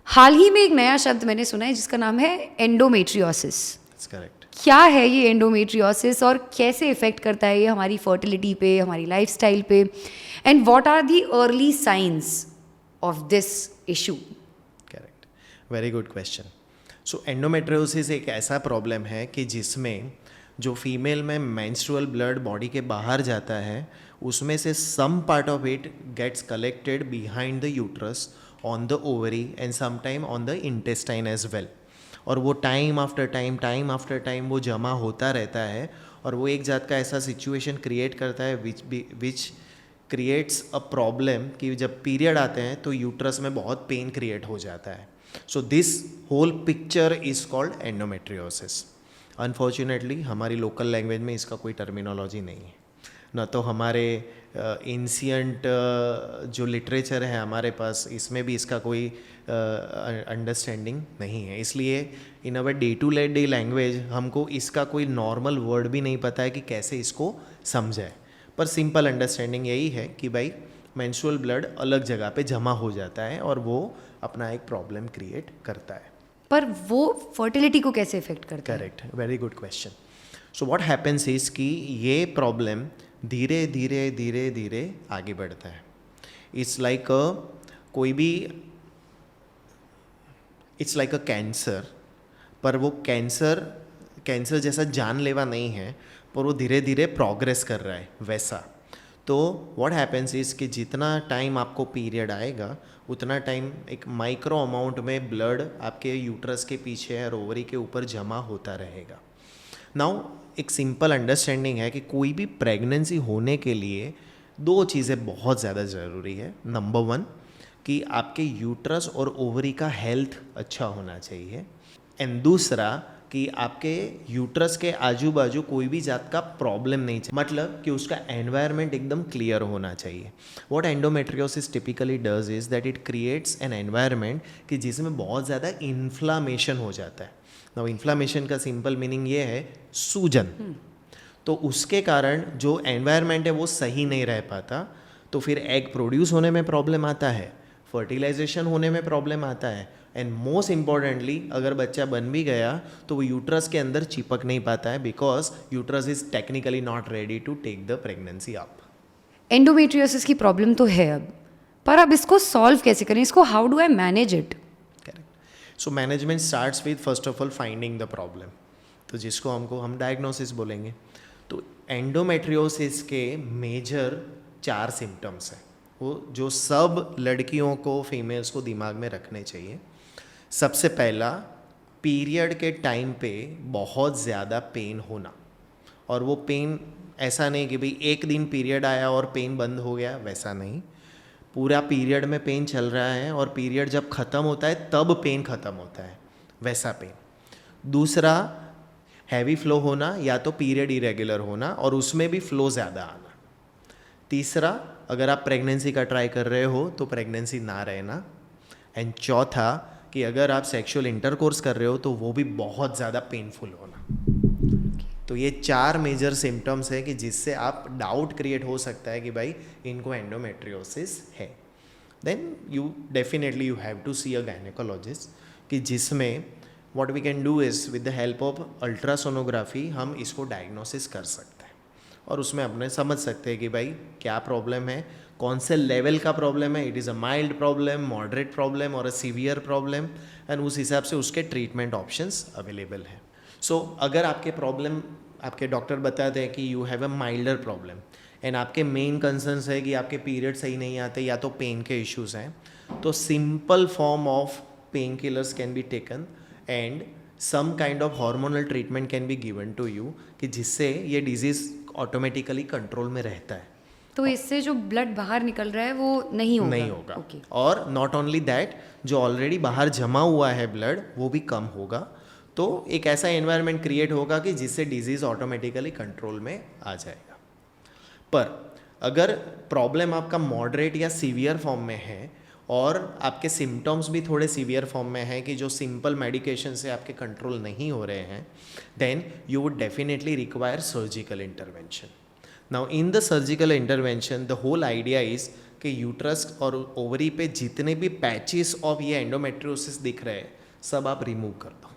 [SPEAKER 3] हाल ही में एक नया शब्द मैंने सुना है जिसका नाम है एंडोमेट्रियोसिस.
[SPEAKER 1] करेक्ट.
[SPEAKER 3] क्या है ये एंडोमेट्रियोसिस और कैसे इफेक्ट करता है ये हमारी फर्टिलिटी पे, हमारी लाइफस्टाइल पे, and what are the early signs of this issue?
[SPEAKER 1] Correct, very good question. So endometriosis एक ऐसा प्रॉब्लम है कि जिसमें जो फीमेल में मेंस्ट्रुअल ब्लड बॉडी के बाहर जाता है उसमें से some part of it gets collected behind the uterus, on the ovary and sometime on the intestine as well. और वो टाइम आफ्टर टाइम वो जमा होता रहता है और वो एक जात का ऐसा सिचुएशन क्रिएट करता है विच क्रिएट्स अ प्रॉब्लम कि जब पीरियड आते हैं तो यूट्रस में बहुत पेन क्रिएट हो जाता है. So this whole picture is called endometriosis. Unfortunately हमारी लोकल लैंग्वेज में इसका कोई टर्मिनोलॉजी नहीं है, ना तो हमारे एंशियंट जो लिटरेचर है हमारे पास इसमें भी इसका कोई अंडरस्टैंडिंग नहीं है. इसलिए in our day to day language हमको इसका कोई नॉर्मल वर्ड भी नहीं पता है कि कैसे इसको समझाए. पर सिंपल अंडरस्टैंडिंग यही है कि भाई मेंस्ट्रुअल ब्लड अलग जगह पे जमा हो जाता है और वो अपना एक प्रॉब्लम क्रिएट करता है.
[SPEAKER 3] पर वो फर्टिलिटी को कैसे इफेक्ट करता है?
[SPEAKER 1] Correct, very good question. So what happens is कि ये प्रॉब्लम धीरे धीरे आगे बढ़ता है. इट्स लाइक अ कैंसर, पर वो कैंसर जैसा जानलेवा नहीं है, पर वो धीरे धीरे प्रोग्रेस कर रहा है वैसा. तो व्हाट हैपेंस इज कि जितना टाइम आपको पीरियड आएगा उतना टाइम एक माइक्रो अमाउंट में ब्लड आपके यूट्रस के पीछे और ओवरी के ऊपर जमा होता रहेगा. नाउ एक सिंपल अंडरस्टैंडिंग है कि कोई भी प्रेगनेंसी होने के लिए 2 चीज़ें बहुत ज़्यादा ज़रूरी है. नंबर 1 कि आपके यूट्रस और ओवरी का हेल्थ अच्छा होना चाहिए, एंड दूसरा कि आपके यूट्रस के आजू बाजू कोई भी जात का प्रॉब्लम नहीं चाहिए, मतलब कि उसका एनवायरनमेंट एकदम क्लियर होना चाहिए. What endometriosis typically does is that it creates an environment कि जिसमें बहुत ज़्यादा इन्फ्लामेशन हो जाता है. नाउ इन्फ्लामेशन का सिंपल मीनिंग ये है सूजन. तो उसके कारण जो एनवायरनमेंट है वो सही नहीं रह पाता, तो फिर एग प्रोड्यूस होने में प्रॉब्लम आता है, फर्टिलाइजेशन होने में प्रॉब्लम आता है, एंड मोस्ट इम्पॉर्टेंटली अगर बच्चा बन भी गया तो वो यूट्रस के अंदर चिपक नहीं पाता है, because uterus is technically not ready to take the pregnancy up.
[SPEAKER 3] Endometriosis की प्रॉब्लम तो है अब, पर अब इसको सॉल्व कैसे करें, इसको how do I manage it?
[SPEAKER 1] Correct. So management starts with first of all finding the problem, तो जिसको हम डायग्नोसिस बोलेंगे. तो एंडोमेट्रियोसिस के मेजर 4 सिम्टम्स हैं, वो जो सब लड़कियों को, फीमेल्स को दिमाग में रखने चाहिए. सबसे पहला, पीरियड के टाइम पे बहुत ज़्यादा पेन होना, और वो पेन ऐसा नहीं कि भाई एक दिन पीरियड आया और पेन बंद हो गया, वैसा नहीं. पूरा पीरियड में पेन चल रहा है और पीरियड जब ख़त्म होता है तब पेन ख़त्म होता है, वैसा पेन. दूसरा, हैवी फ्लो होना या तो पीरियड इरेगुलर होना और उसमें भी फ्लो ज़्यादा आना. तीसरा, अगर आप प्रेगनेंसी का ट्राई कर रहे हो तो प्रेगनेंसी ना रहना. एंड चौथा कि अगर आप सेक्सुअल इंटरकोर्स कर रहे हो तो वो भी बहुत ज़्यादा पेनफुल होना. तो ये 4 मेजर सिम्टम्स है कि जिससे आप डाउट क्रिएट हो सकता है कि भाई इनको एंडोमेट्रियोसिस है. Then you definitely you have to see a gynaecologist, कि जिसमें what we can do is with the help of ultrasonography हम इसको डायग्नोसिस कर सकते हैं और उसमें अपने समझ सकते हैं कि भाई क्या प्रॉब्लम है, कौन से लेवल का प्रॉब्लम है, it is a mild problem, moderate problem और अ सीवियर प्रॉब्लम, एंड उस हिसाब से उसके ट्रीटमेंट ऑप्शंस अवेलेबल हैं. सो अगर आपके प्रॉब्लम, आपके डॉक्टर बताते हैं कि you have a milder problem and आपके मेन कंसर्न्स है कि आपके पीरियड सही नहीं आते या तो पेन के इश्यूज़ हैं, तो simple form of pain killers can be taken and some kind of hormonal treatment can be given to you, कि जिससे ये डिजीज़ ऑटोमेटिकली कंट्रोल में रहता है.
[SPEAKER 3] तो इससे जो ब्लड बाहर निकल रहा है वो नहीं होगा?
[SPEAKER 1] Okay. और नॉट ओनली दैट, जो ऑलरेडी बाहर जमा हुआ है ब्लड वो भी कम होगा. तो एक ऐसा एनवायरनमेंट क्रिएट होगा कि जिससे डिजीज़ ऑटोमेटिकली कंट्रोल में आ जाएगा. पर अगर प्रॉब्लम आपका मॉडरेट या सीवियर फॉर्म में है और आपके सिम्टम्स भी थोड़े सीवियर फॉर्म में है कि जो सिंपल मेडिकेशन से आपके कंट्रोल नहीं हो रहे हैं, then you would definitely require surgical intervention. Now in the surgical intervention the whole idea is कि यूट्रस और ओवरी पे जितने भी पैचेस ऑफ ये एंडोमेट्रियोसिस दिख रहे हैं सब आप रिमूव कर दो.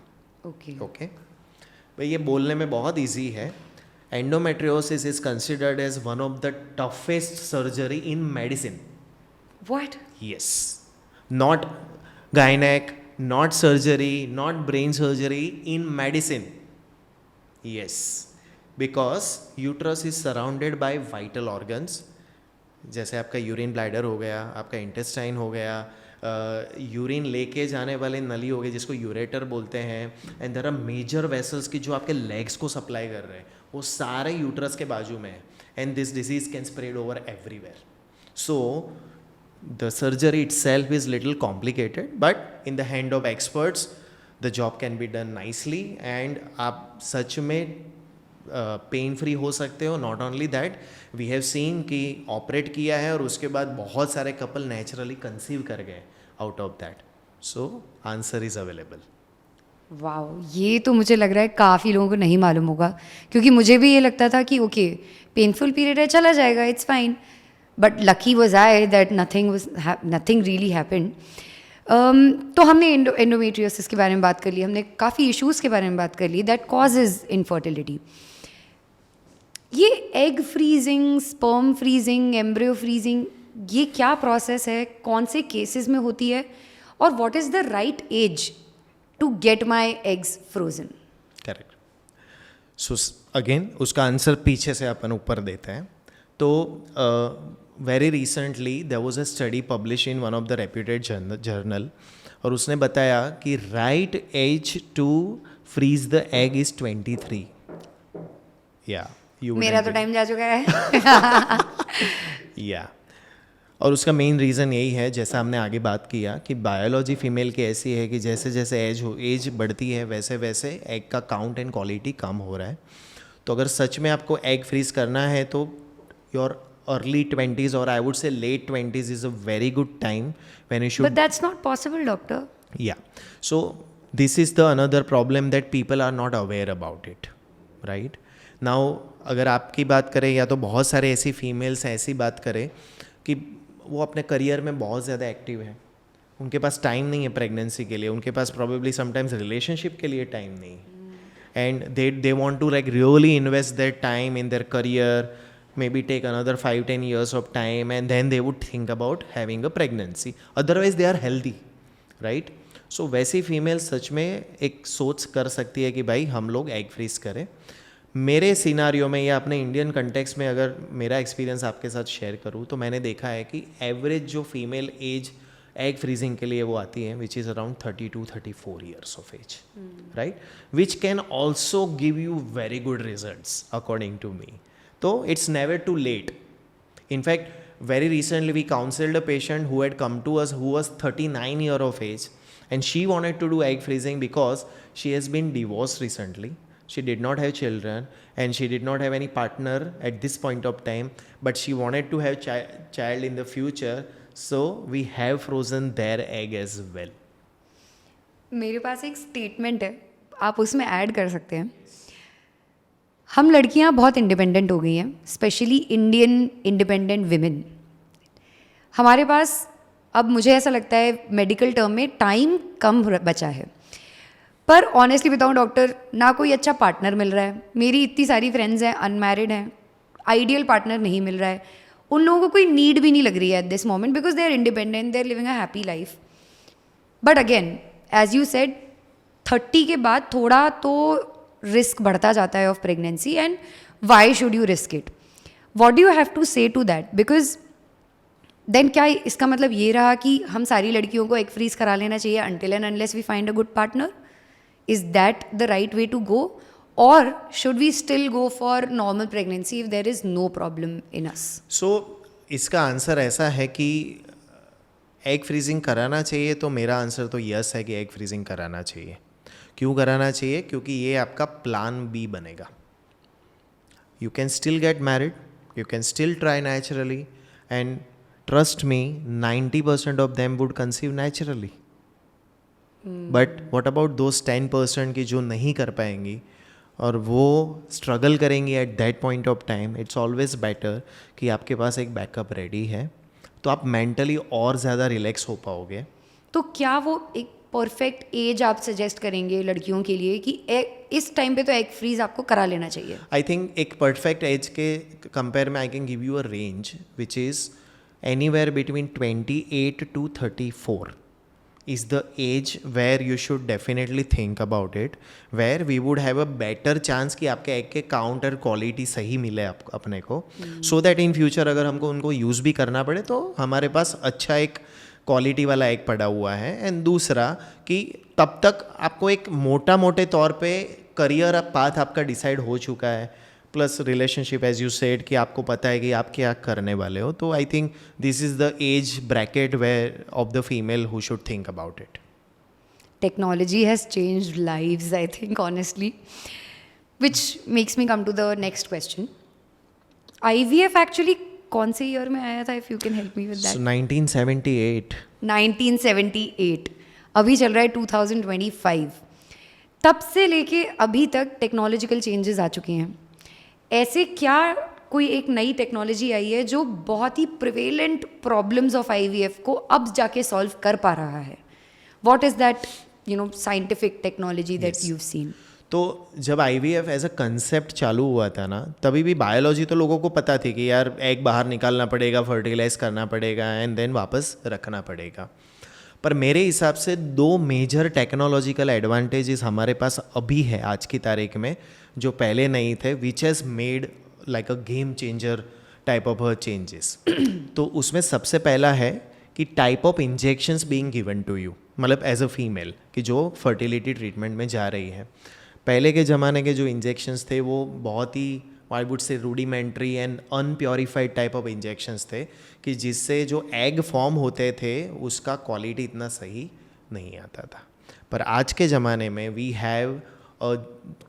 [SPEAKER 1] ओके भाई, ये बोलने में बहुत इजी है. Endometriosis is considered as one of the toughest surgery in medicine.
[SPEAKER 3] What?
[SPEAKER 1] Yes. Not gynec, not surgery, not brain surgery, in medicine. Yes. Because uterus is surrounded by vital organs. जैसे आपका urine bladder हो गया, आपका intestine हो गया, urine लेके जाने वाले नली हो गए जिसको यूरेटर बोलते हैं, and there are major vessels की जो आपके लेग्स को सप्लाई कर रहे हैं, वो सारे यूट्रस के बाजू में है. And this disease can spread over everywhere. So the surgery itself is little complicated, but in the hand of experts the job can be done nicely and आप सच में पेन फ्री हो सकते हो. Not only that, we have seen कि operate किया है और उसके बाद बहुत सारे कपल नेचुरली कंसीव कर गए out of that. So answer is available.
[SPEAKER 3] Wow, ये तो मुझे लग रहा है काफ़ी लोगों को नहीं मालूम होगा, क्योंकि मुझे भी ये लगता था कि ओके पेनफुल पीरियड है, चला जाएगा, it's fine. But lucky was I that nothing really happened. तो हमने एंडोमेट्रियोसिस के बारे में बात कर ली, हमने काफ़ी इश्यूज़ के बारे में बात कर ली दैट कॉजेज इनफर्टिलिटी. ये egg freezing, sperm freezing, embryo freezing, ये क्या प्रोसेस है, कौन से केसेस में होती है, और what is the right age to get my eggs frozen?
[SPEAKER 1] Correct. So again उसका आंसर पीछे से अपन ऊपर देते हैं. तो very recently there was a study publish in one of the reputed journal, और उसने बताया कि right age to freeze the egg is 23. या
[SPEAKER 3] मेरा तो टाइम जा चुका है.
[SPEAKER 1] या और उसका मेन रीज़न यही है, जैसा हमने आगे बात किया, कि बायोलॉजी फीमेल की ऐसी है कि जैसे जैसे एज बढ़ती है वैसे वैसे एग का काउंट एंड क्वालिटी कम हो रहा है. तो अगर सच में आपको एग फ्रीज करना है तो योर अर्ली 20s और I would say late 20s is a very good time when you should.
[SPEAKER 3] But that's not possible, doctor.
[SPEAKER 1] Yeah. So this is the another problem that people are not aware about it, right? Now अगर आपकी बात करें या तो बहुत सारे ऐसी females ऐसी बात करें कि वो अपने करियर में बहुत ज़्यादा एक्टिव है, उनके पास टाइम नहीं है प्रेगनेंसी के लिए, उनके पास प्रॉबेबली समटाइम्स रिलेशनशिप के लिए टाइम नहीं है, and they want to like really invest their time in their career, maybe take another 5-10 years of time, and then they would think about having a pregnancy. Otherwise they are healthy, right? So वैसी female सच में एक सोच कर सकती है कि भाई हम लोग एग फ्रीज करें. मेरे सिनारियो में या अपने इंडियन कंटेक्स्ट में अगर मेरा एक्सपीरियंस आपके साथ शेयर करूँ तो मैंने देखा है कि एवरेज जो फीमेल एज एग फ्रीजिंग के लिए वो आती है which is around 32-34 years of age, right, which can also give you very good results according to me. तो it's never too late. In fact very recently we counseled a patient who had come to us who was 39 year of age, and she wanted to do egg freezing because she has been divorced recently. She did not have children and she did not have any partner at this point of time, but she wanted to have child in the future, so we have frozen their egg as well.
[SPEAKER 3] मेरे पास एक statement है, आप उसमें add कर सकते हैं. हम लड़कियां बहुत इंडिपेंडेंट हो गई हैं, स्पेशली इंडियन इंडिपेंडेंट विमेन. हमारे पास अब मुझे ऐसा लगता है मेडिकल टर्म में टाइम कम बचा है. पर ऑनेस्टली बताऊं डॉक्टर, ना कोई अच्छा पार्टनर मिल रहा है. मेरी इतनी सारी फ्रेंड्स हैं अनमैरिड हैं, आइडियल पार्टनर नहीं मिल रहा है. उन लोगों को कोई नीड भी नहीं लग रही है at this moment because they are independent, they are living a happy life. But again as you said 30 के बाद थोड़ा तो रिस्क बढ़ता जाता है of pregnancy, and why should you risk it? What do you have to say to that? Because then क्या इसका मतलब ये रहा कि हम सारी लड़कियों को एग फ्रीज करा लेना चाहिए until and unless we find a good partner? Is that the right way to go, और should we still go for normal pregnancy if there is no problem in us?
[SPEAKER 1] So इसका answer ऐसा है कि egg freezing कराना चाहिए, तो मेरा answer तो यस है कि एग फ्रीजिंग कराना चाहिए. क्यों कराना चाहिए? क्योंकि ये आपका प्लान बी बनेगा. You can still get married, you can still try naturally, and trust me 90% of them would conceive naturally. But what about those 10% की जो नहीं कर पाएंगी और वो स्ट्रगल करेंगी at that point of time? It's always better कि आपके पास एक बैकअप रेडी है, तो आप मेंटली और ज़्यादा रिलैक्स हो पाओगे.
[SPEAKER 3] तो क्या वो एक परफेक्ट एज आप सजेस्ट करेंगे लड़कियों के लिए कि इस टाइम पे तो एग फ्रीज आपको करा लेना चाहिए?
[SPEAKER 1] आई थिंक एक परफेक्ट एज के कंपेयर में I can give you a range which is anywhere between 28 to 34 is the age where you should definitely think about it, where we would have a better chance कि आपके egg के count और quality सही मिले अपने को, so that in future अगर हमको उनको यूज़ भी करना पड़े तो हमारे पास अच्छा एक क्वालिटी वाला एग पड़ा हुआ है. एंड दूसरा कि तब तक आपको एक मोटे तौर पे करियर पाथ आपका डिसाइड हो चुका है, plus relationship as you said कि आपको पता है कि आप क्या करने वाले हो. तो I think this is the age bracket where of the female who should think about it.
[SPEAKER 3] Technology has changed lives, I think, honestly. Which makes me come to the next question. IVF actually कौन से year में आया था, if you can help me with that?
[SPEAKER 1] So 1978.
[SPEAKER 3] 1978. अभी चल रहा है 2025. तब से लेके अभी तक टेक्नोलॉजिकल चेंजेस आ चुके हैं. ऐसे क्या कोई एक नई टेक्नोलॉजी आई है जो बहुत ही प्रिवेलेंट प्रॉब्लम्स ऑफ IVF को अब जाके सॉल्व कर पा रहा है? What is that, scientific technology that you've seen?
[SPEAKER 1] तो जब IVF एज अ कंसेप्ट चालू हुआ था ना, तभी भी बायोलॉजी तो लोगों को पता थी कि यार एग बाहर निकालना पड़ेगा, फर्टिलाइज करना पड़ेगा एंड देन वापस रखना पड़ेगा. पर मेरे हिसाब से 2 मेजर टेक्नोलॉजिकल एडवांटेजेस हमारे पास अभी है आज की तारीख में, जो पहले नहीं थे, which has made like a game changer type of changes. तो उसमें सबसे पहला है कि type of injections being given to you, मतलब एज अ फीमेल कि जो फर्टिलिटी ट्रीटमेंट में जा रही है। पहले के ज़माने के जो इंजेक्शंस थे वो बहुत ही I would say rudimentary and unpurified type of injections थे कि जिससे जो एग फॉर्म होते थे उसका क्वालिटी इतना सही नहीं आता था। पर आज के ज़माने में we have a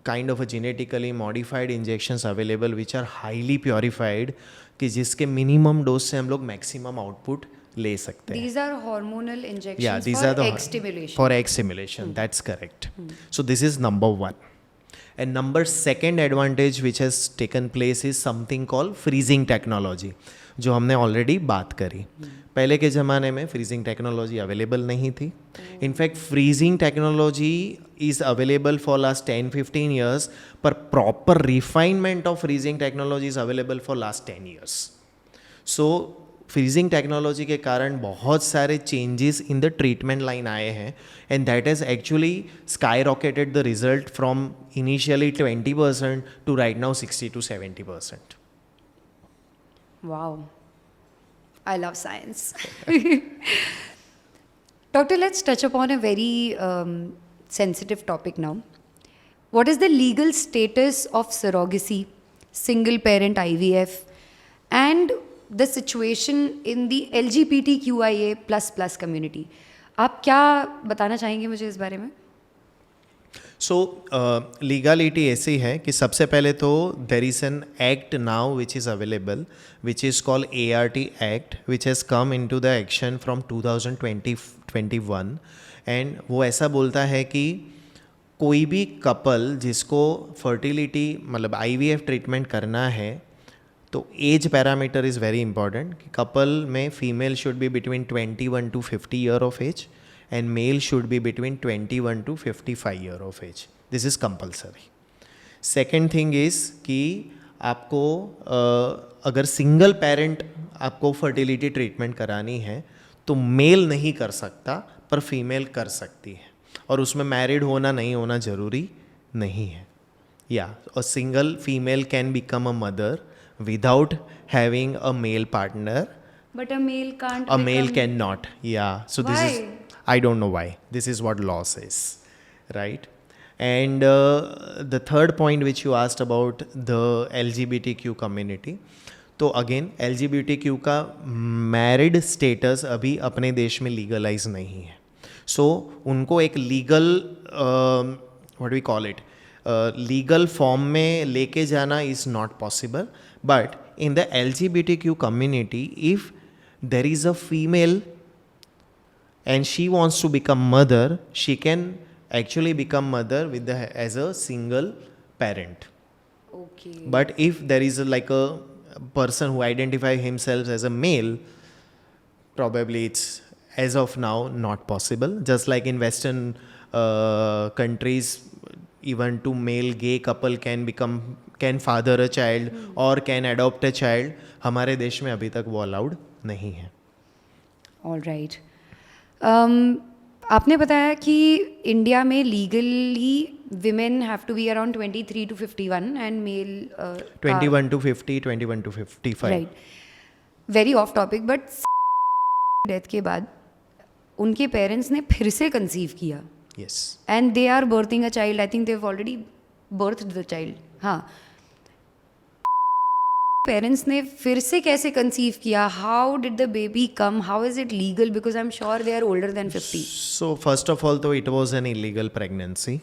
[SPEAKER 1] kind of a genetically modified injections available which are highly purified कि जिसके मिनिमम डोज से हम लोग मैक्सिमम आउटपुट ले सकते हैं।
[SPEAKER 3] These are hormonal
[SPEAKER 1] Yeah,
[SPEAKER 3] injections
[SPEAKER 1] these
[SPEAKER 3] for
[SPEAKER 1] are the
[SPEAKER 3] egg stimulation.
[SPEAKER 1] for egg stimulation. That's correct. So this is number one. And number second advantage which has taken place is something called freezing technology, जो हमने already बात करी। पहले के ज़माने में freezing technology available नहीं थी। In fact freezing technology is available for last 10-15 years, पर proper refinement of freezing technology is available for last 10 years. So freezing technology के कारण बहुत सारे changes in the treatment line आए हैं and that has actually skyrocketed the result from initially 20% to right now 60-70%.
[SPEAKER 3] Wow. I love science. Doctor, let's touch upon a very sensitive topic now. What is the legal status of surrogacy, single parent IVF, and the situation in the LGBTQIA++ community? आप क्या बताना चाहेंगे मुझे इस बारे में?
[SPEAKER 1] सो legality ऐसी है कि सबसे पहले तो there is an act now which is available which is called ART act which has come in to the action from 2021 and वो ऐसा बोलता है कि कोई भी कपल जिसको फर्टिलिटी मतलब IVF ट्रीटमेंट करना है तो age parameter is very important कि कपल में female should be between 21 to 50 year of age and male should be between 21 to 55 year of age. This is compulsory. Second thing is कि आपको अगर single parent आपको fertility treatment करानी है तो mail नहीं कर सकता पर फीमेल कर सकती है और उसमें मैरिड होना नहीं होना ज़रूरी नहीं है। या a single female can become a mother without having a male partner.
[SPEAKER 3] But a male can't.
[SPEAKER 1] A male cannot. Yeah. So this is, I don't know why. This is what law says, right? And the third point which you asked about the LGBTQ community. तो again LGBTQ का married status अभी अपने देश में legalise नहीं है. सो उनको एक legal what we call it legal form में लेके जाना is not possible. But in the LGBTQ community, if there is a female and she wants to become mother, she can actually become mother with as a single parent.
[SPEAKER 3] Okay.
[SPEAKER 1] But if there is like a person who identify himself as a male, probably it's as of now not possible. Just like in Western countries, even two male gay couple can father a child or can adopt a child. हमारे देश में अभी तक वो allowed नहीं है.
[SPEAKER 3] All right. आपने बताया कि इंडिया में legally women have to be around 23 to 51 and male
[SPEAKER 1] 21 to 50, 21 to 55.
[SPEAKER 3] Right. Very off topic, but death के बाद उनके पेरेंट्स ने फिर से कंसीव किया
[SPEAKER 1] Yes.
[SPEAKER 3] And they are birthing a child. I think they have already birthed the child. हाँ, parents ने फिर से कैसे कंसीव किया? How did the baby come? How is it legal? Because I am sure they are older than 50.
[SPEAKER 1] So first of all, तो it was an illegal pregnancy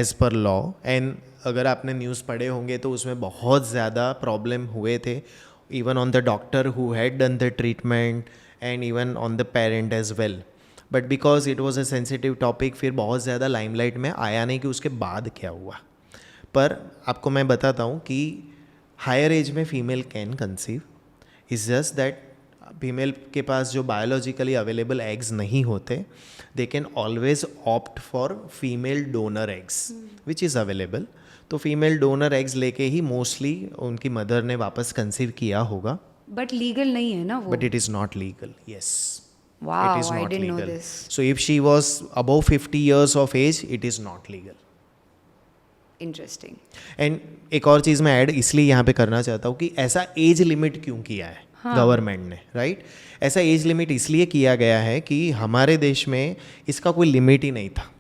[SPEAKER 1] as per law. And अगर आपने news पढ़े होंगे तो उसमें बहुत ज़्यादा problem हुए थे, even on the doctor who had done the treatment and even on the parent as well. But because it was a sensitive topic, फिर बहुत ज़्यादा लाइमलाइट में आया नहीं कि उसके बाद क्या हुआ. पर आपको मैं बताता हूँ कि हायर एज में female can conceive. Is just that female के पास जो बायोलॉजिकली अवेलेबल एग्स नहीं होते, they can always opt for female donor eggs which is available. तो फीमेल डोनर एग्स लेके ही मोस्टली उनकी मदर ने वापस कंसीव किया होगा.
[SPEAKER 3] बट लीगल नहीं है ना वो.
[SPEAKER 1] But it is not legal. Yes.
[SPEAKER 3] Wow,
[SPEAKER 1] it is
[SPEAKER 3] I
[SPEAKER 1] not
[SPEAKER 3] didn't know
[SPEAKER 1] legal.
[SPEAKER 3] this.
[SPEAKER 1] So if she was above 50 years of age, it is not legal.
[SPEAKER 3] Interesting.
[SPEAKER 1] And एक और चीज़ मैं add इसलिए यहाँ पे करना चाहता हूँ कि ऐसा एज लिमिट क्यों किया है गवर्नमेंट ने, राइट? ऐसा एज लिमिट इसलिए किया गया है कि हमारे देश में इसका कोई लिमिट ही नहीं था.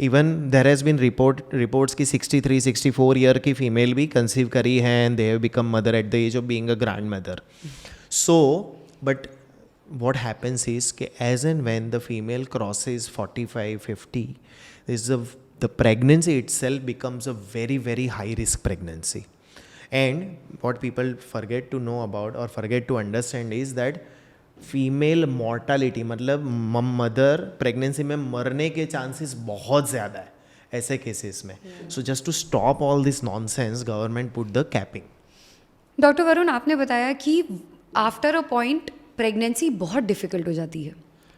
[SPEAKER 1] Even there has been reports की 63-64 ईयर की फीमेल भी कंसीव करी है and they have become mother at the age of being a grandmother. So but what happens is कि as and when the female crosses 45-50, the pregnancy itself becomes a very very high risk pregnancy. And what people forget to know about or forget to understand is that female mortality मतलब mother pregnancy में मरने के chances बहुत ज़्यादा है ऐसे cases में. So just to stop all this nonsense government put the capping.
[SPEAKER 3] Doctor Varun, आपने बताया कि आफ्टर अ पॉइंट प्रेगनेंसी बहुत डिफ़िकल्ट हो जाती है,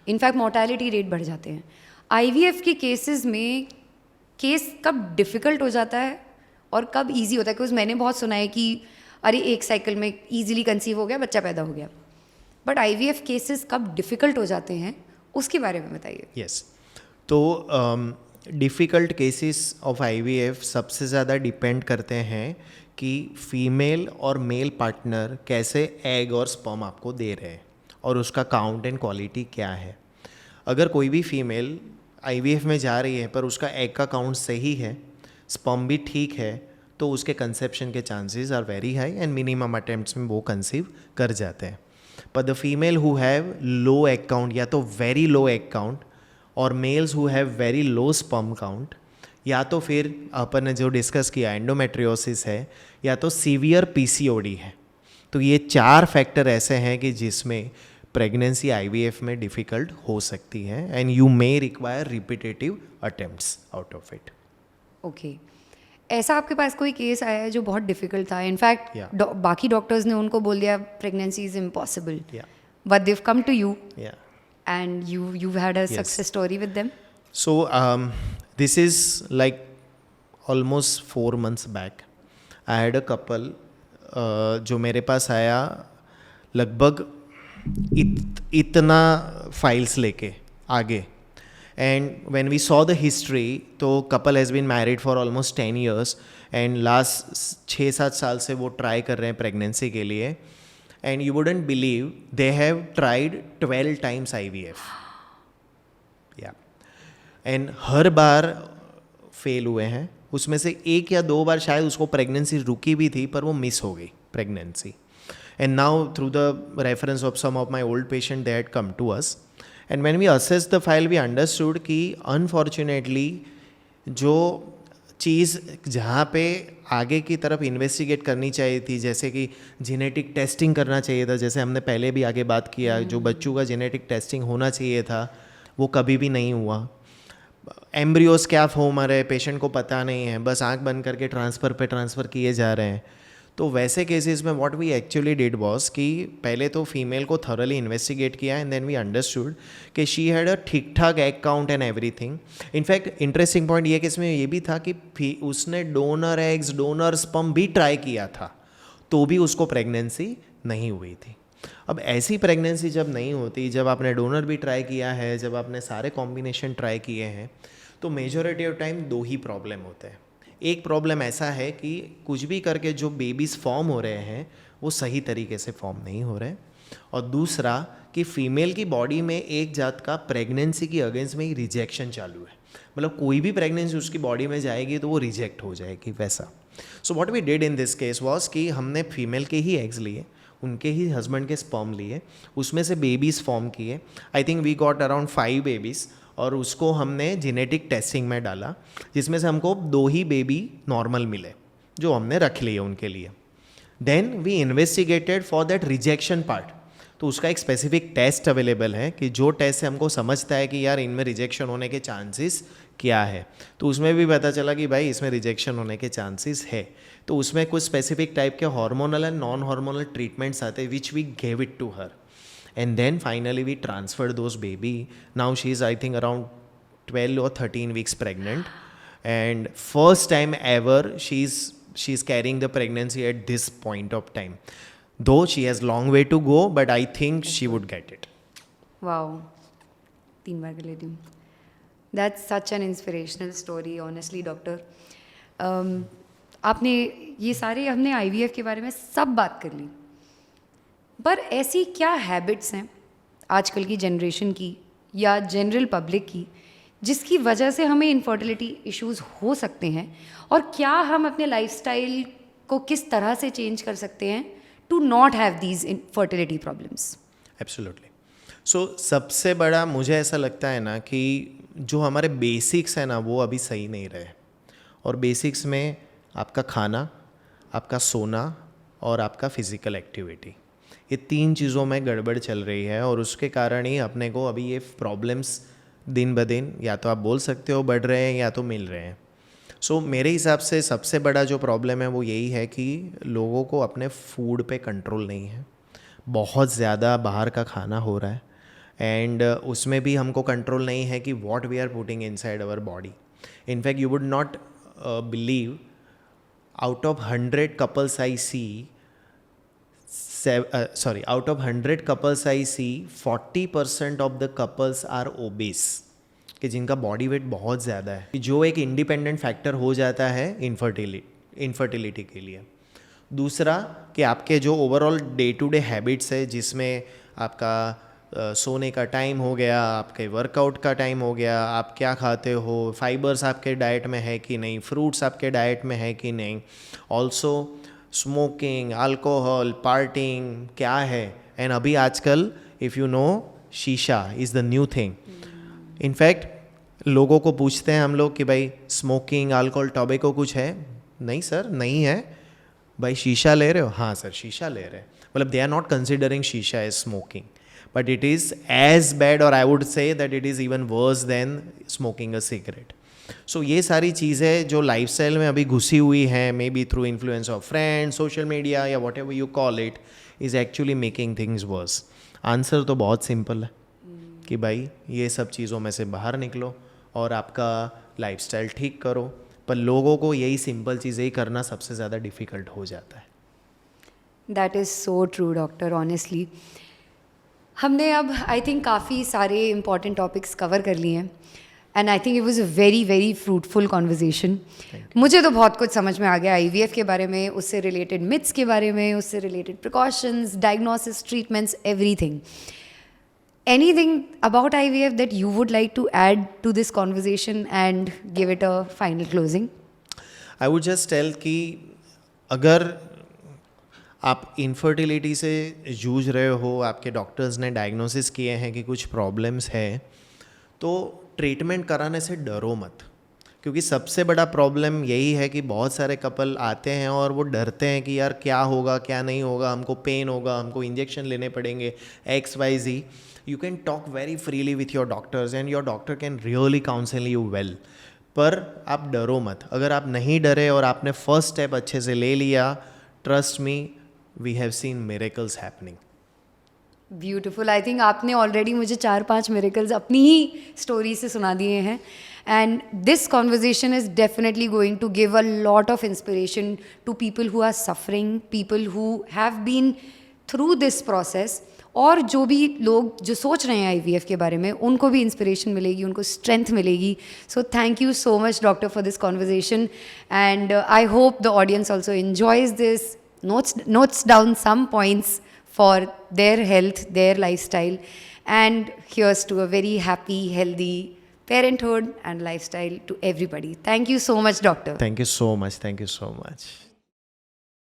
[SPEAKER 3] इनफैक्ट मोर्टेलिटी रेट बढ़ जाते हैं. आईवीएफ के केसेस में केस कब डिफ़िकल्ट हो जाता है और कब इजी होता है? बिकॉज मैंने बहुत सुना है कि अरे एक साइकिल में इजीली कंसीव हो गया, बच्चा पैदा हो गया, बट आईवीएफ केसेस कब डिफ़िकल्ट हो जाते हैं उसके बारे में बताइए.
[SPEAKER 1] यस, तो डिफ़िकल्ट केसेस ऑफ आईवीएफ सबसे ज़्यादा डिपेंड करते हैं कि फीमेल और मेल पार्टनर कैसे एग और स्पर्म आपको दे रहे हैं और उसका काउंट एंड क्वालिटी क्या है. अगर कोई भी फीमेल आईवीएफ में जा रही है पर उसका एग का काउंट सही है, स्पर्म भी ठीक है, तो उसके कंसेप्शन के chances are very high and minimum attempts में वो कंसीव कर जाते हैं. पर the female who have low egg count या तो वेरी लो एग काउंट और males who have very low sperm count या तो फिर अपन ने जो डिस्कस किया एंडोमेट्रियोसिस है या तो सीवियर पीसीओडी है. तो ये 4 फैक्टर ऐसे हैं कि जिसमें प्रेगनेंसी आईवीएफ में डिफ़िकल्ट हो सकती है and you may require repetitive attempts out of it.
[SPEAKER 3] Okay, ऐसा आपके पास कोई केस आया है जो बहुत डिफ़िकल्ट था, इनफैक्ट
[SPEAKER 1] Yeah.
[SPEAKER 3] बाकी डॉक्टर्स ने उनको बोल दिया pregnancy is impossible,
[SPEAKER 1] Yeah.
[SPEAKER 3] But they come to you
[SPEAKER 1] Yeah.
[SPEAKER 3] And you had a
[SPEAKER 1] Yes.
[SPEAKER 3] Success story with them?
[SPEAKER 1] So this is like almost 4 months back. I had a couple जो मेरे पास आया लगभग इतना files लेके आगे. And when we saw the history तो couple has been married for almost 10 years and last 6-7 साल से वो ट्राई कर रहे हैं प्रेगनेंसी के लिए. And you wouldn't believe they have tried 12 times IVF. या एंड हर बार फेल हुए हैं. उसमें से 1 या 2 बार शायद उसको प्रेगनेंसी रुकी भी थी पर वो मिस हो गई pregnancy. And now through the reference of some of my old patient they had come to us and when we assess the file we understood कि अनफॉर्चुनेटली जो चीज़ जहाँ पे आगे की तरफ इन्वेस्टिगेट करनी चाहिए थी, जैसे कि जेनेटिक टेस्टिंग करना चाहिए था, जैसे हमने पहले भी आगे बात किया, जो बच्चों का जेनेटिक टेस्टिंग होना चाहिए था वो कभी भी नहीं हुआ. एम्ब्रियोस क्या फॉर्म आ रहे हैं पेशेंट को पता नहीं है, बस आंख बंद करके ट्रांसफ़र किए जा रहे हैं. तो वैसे केसेस में what we actually did was कि पहले तो फीमेल को थॉरली इन्वेस्टिगेट किया एंड देन वी अंडरस्टूड कि शी हैड अ ठीक ठाक egg count and everything. In fact interesting point ये कि इसमें ये भी था कि उसने डोनर एग्स डोनर स्पर्म भी ट्राई किया था तो भी उसको प्रेगनेंसी नहीं हुई थी. अब ऐसी प्रेगनेंसी जब नहीं होती, जब आपने डोनर भी ट्राई किया है, जब आपने सारे कॉम्बिनेशन ट्राई किए हैं, तो majority of time 2 he problem होते हैं. एक प्रॉब्लम ऐसा है कि कुछ भी करके जो बेबीज़ फॉर्म हो रहे हैं वो सही तरीके से फॉर्म नहीं हो रहे, और दूसरा कि फीमेल की बॉडी में एक जात का प्रेगनेंसी की अगेंस्ट में ही रिजेक्शन चालू है. मतलब कोई भी प्रेगनेंसी उसकी बॉडी में जाएगी तो वो रिजेक्ट हो जाएगी वैसा. So what we did in this case was कि हमने फीमेल के ही एग्स लिए, उनके ही हस्बैंड के स्पर्म लिए, उसमें से बेबीज़ फॉर्म किए. I think we got around 5 babies और उसको हमने जेनेटिक टेस्टिंग में डाला जिसमें से हमको 2 ही बेबी नॉर्मल मिले जो हमने रख लिए उनके लिए. Then we investigated for that rejection part. तो उसका एक स्पेसिफिक टेस्ट अवेलेबल है कि जो टेस्ट से हमको समझता है कि यार इनमें रिजेक्शन होने के चांसेस क्या है. तो उसमें भी पता चला कि भाई इसमें रिजेक्शन होने के चांसेस है. तो उसमें कुछ स्पेसिफिक टाइप के hormonal and non hormonal treatments आते which we gave it to her. And then finally we transferred those baby. Now she is I think around 12 or 13 weeks pregnant, and first time ever she's carrying the pregnancy at this point of time. Though she has long way to go, but I think she would get it.
[SPEAKER 3] Wow, 3 बार कर लेती हूँ. That's such an inspirational story, honestly, doctor. आपने ये सारे हमने IVF के बारे में सब बात कर ली, पर ऐसी क्या हैबिट्स हैं आजकल की जनरेशन की या जनरल पब्लिक की जिसकी वजह से हमें इनफर्टिलिटी इश्यूज हो सकते हैं, और क्या हम अपने लाइफस्टाइल को किस तरह से चेंज कर सकते हैं to not have these infertility problems?
[SPEAKER 1] Absolutely. So सबसे बड़ा मुझे ऐसा लगता है ना कि जो हमारे बेसिक्स हैं ना वो अभी सही नहीं रहे, और बेसिक्स में आपका खाना, आपका सोना और आपका फिज़िकल एक्टिविटी, ये 3 चीज़ों में गड़बड़ चल रही है, और उसके कारण ही अपने को अभी ये प्रॉब्लम्स दिन ब दिन या तो आप बोल सकते हो बढ़ रहे हैं या तो मिल रहे हैं। सो मेरे हिसाब से सबसे बड़ा जो प्रॉब्लम है वो यही है कि लोगों को अपने फूड पे कंट्रोल नहीं है, बहुत ज़्यादा बाहर का खाना हो रहा है, एंड उसमें भी हमको कंट्रोल नहीं है कि what we are putting inside our body. In fact you would not believe, out of 100 couples I see, out of 100 couples I see, 40% of the couples are obese, कि जिनका बॉडी वेट बहुत ज़्यादा है, जो एक इंडिपेंडेंट फैक्टर हो जाता है इनफर्टिलिटी के लिए। दूसरा कि आपके जो overall day to day habits है, जिसमें आपका सोने का टाइम हो गया, आपके वर्कआउट का टाइम हो गया, आप क्या खाते हो, फाइबर्स आपके डाइट में है कि नहीं, फ्रूट्स आपके डाइट में है कि नहीं, ऑल्सो स्मोकिंग, अल्कोहल, पार्टिंग क्या है। एंड अभी आजकल इफ़ यू नो, शीशा is the new thing. In fact लोगों को पूछते हैं हम लोग कि भाई स्मोकिंग, अल्कोहल, टोबैको कुछ है? नहीं सर, नहीं है। भाई शीशा ले रहे हो? हाँ सर शीशा ले रहे हैं। मतलब दे आर नॉट कंसिडरिंग शीशा as smoking, but it is as bad, or I would say that it is even worse than smoking a cigarette. So ये सारी चीज़ें जो लाइफस्टाइल में अभी घुसी हुई हैं, maybe through influence of friends, social media या whatever you call it, is actually making things worse. Answer तो बहुत सिंपल है कि भाई ये सब चीज़ों में से बाहर निकलो और आपका लाइफस्टाइल ठीक करो, पर लोगों को यही सिंपल चीज़ें ही करना सबसे ज़्यादा डिफ़िकल्ट हो जाता है।
[SPEAKER 3] That is so true doctor, honestly. हमने अब आई थिंक काफ़ी सारे इम्पॉर्टेंट टॉपिक्स कवर कर लिए हैं, and I think it was a very very fruitful conversation. मुझे तो बहुत कुछ समझ में आ गया आईवीएफ के बारे में, उससे रिलेटेड मिथ्स के बारे में, उससे related precautions, diagnosis, treatments, everything. Anything about IVF that you would like to add to this conversation and give it a final closing?
[SPEAKER 1] I would just tell कि अगर आप इनफर्टिलिटी से जूझ रहे हो, आपके डॉक्टर्स ने डायग्नोसिस किए हैं कि कुछ प्रॉब्लम्स है, तो ट्रीटमेंट कराने से डरो मत, क्योंकि सबसे बड़ा प्रॉब्लम यही है कि बहुत सारे कपल आते हैं और वो डरते हैं कि यार क्या होगा क्या नहीं होगा, हमको पेन होगा, हमको इंजेक्शन लेने पड़ेंगे, XYZ। You can talk very freely with your doctors and your doctor can really council you well, पर आप डरो मत। अगर आप नहीं डरे और आपने फर्स्ट स्टेप अच्छे से ले लिया, trust me, we have seen miracles happening.
[SPEAKER 3] Beautiful. I think आपने ऑलरेडी मुझे 4-5 मिरेकल्स अपनी ही स्टोरी से सुना दिए हैं, and this conversation is definitely going to give a lot of inspiration to people who are suffering, people who have been through this process, और जो भी लोग जो सोच रहे हैं आईवीएफ के बारे में, उनको भी इंस्पिरेशन मिलेगी, उनको स्ट्रेंथ मिलेगी। सो thank you so much doctor for this conversation, and I hope the audience also enjoys this, notes down some points for their health, their lifestyle, and here's to a very happy, healthy parenthood and lifestyle to everybody. Thank you so much, doctor.
[SPEAKER 1] Thank you so much. Thank you so much.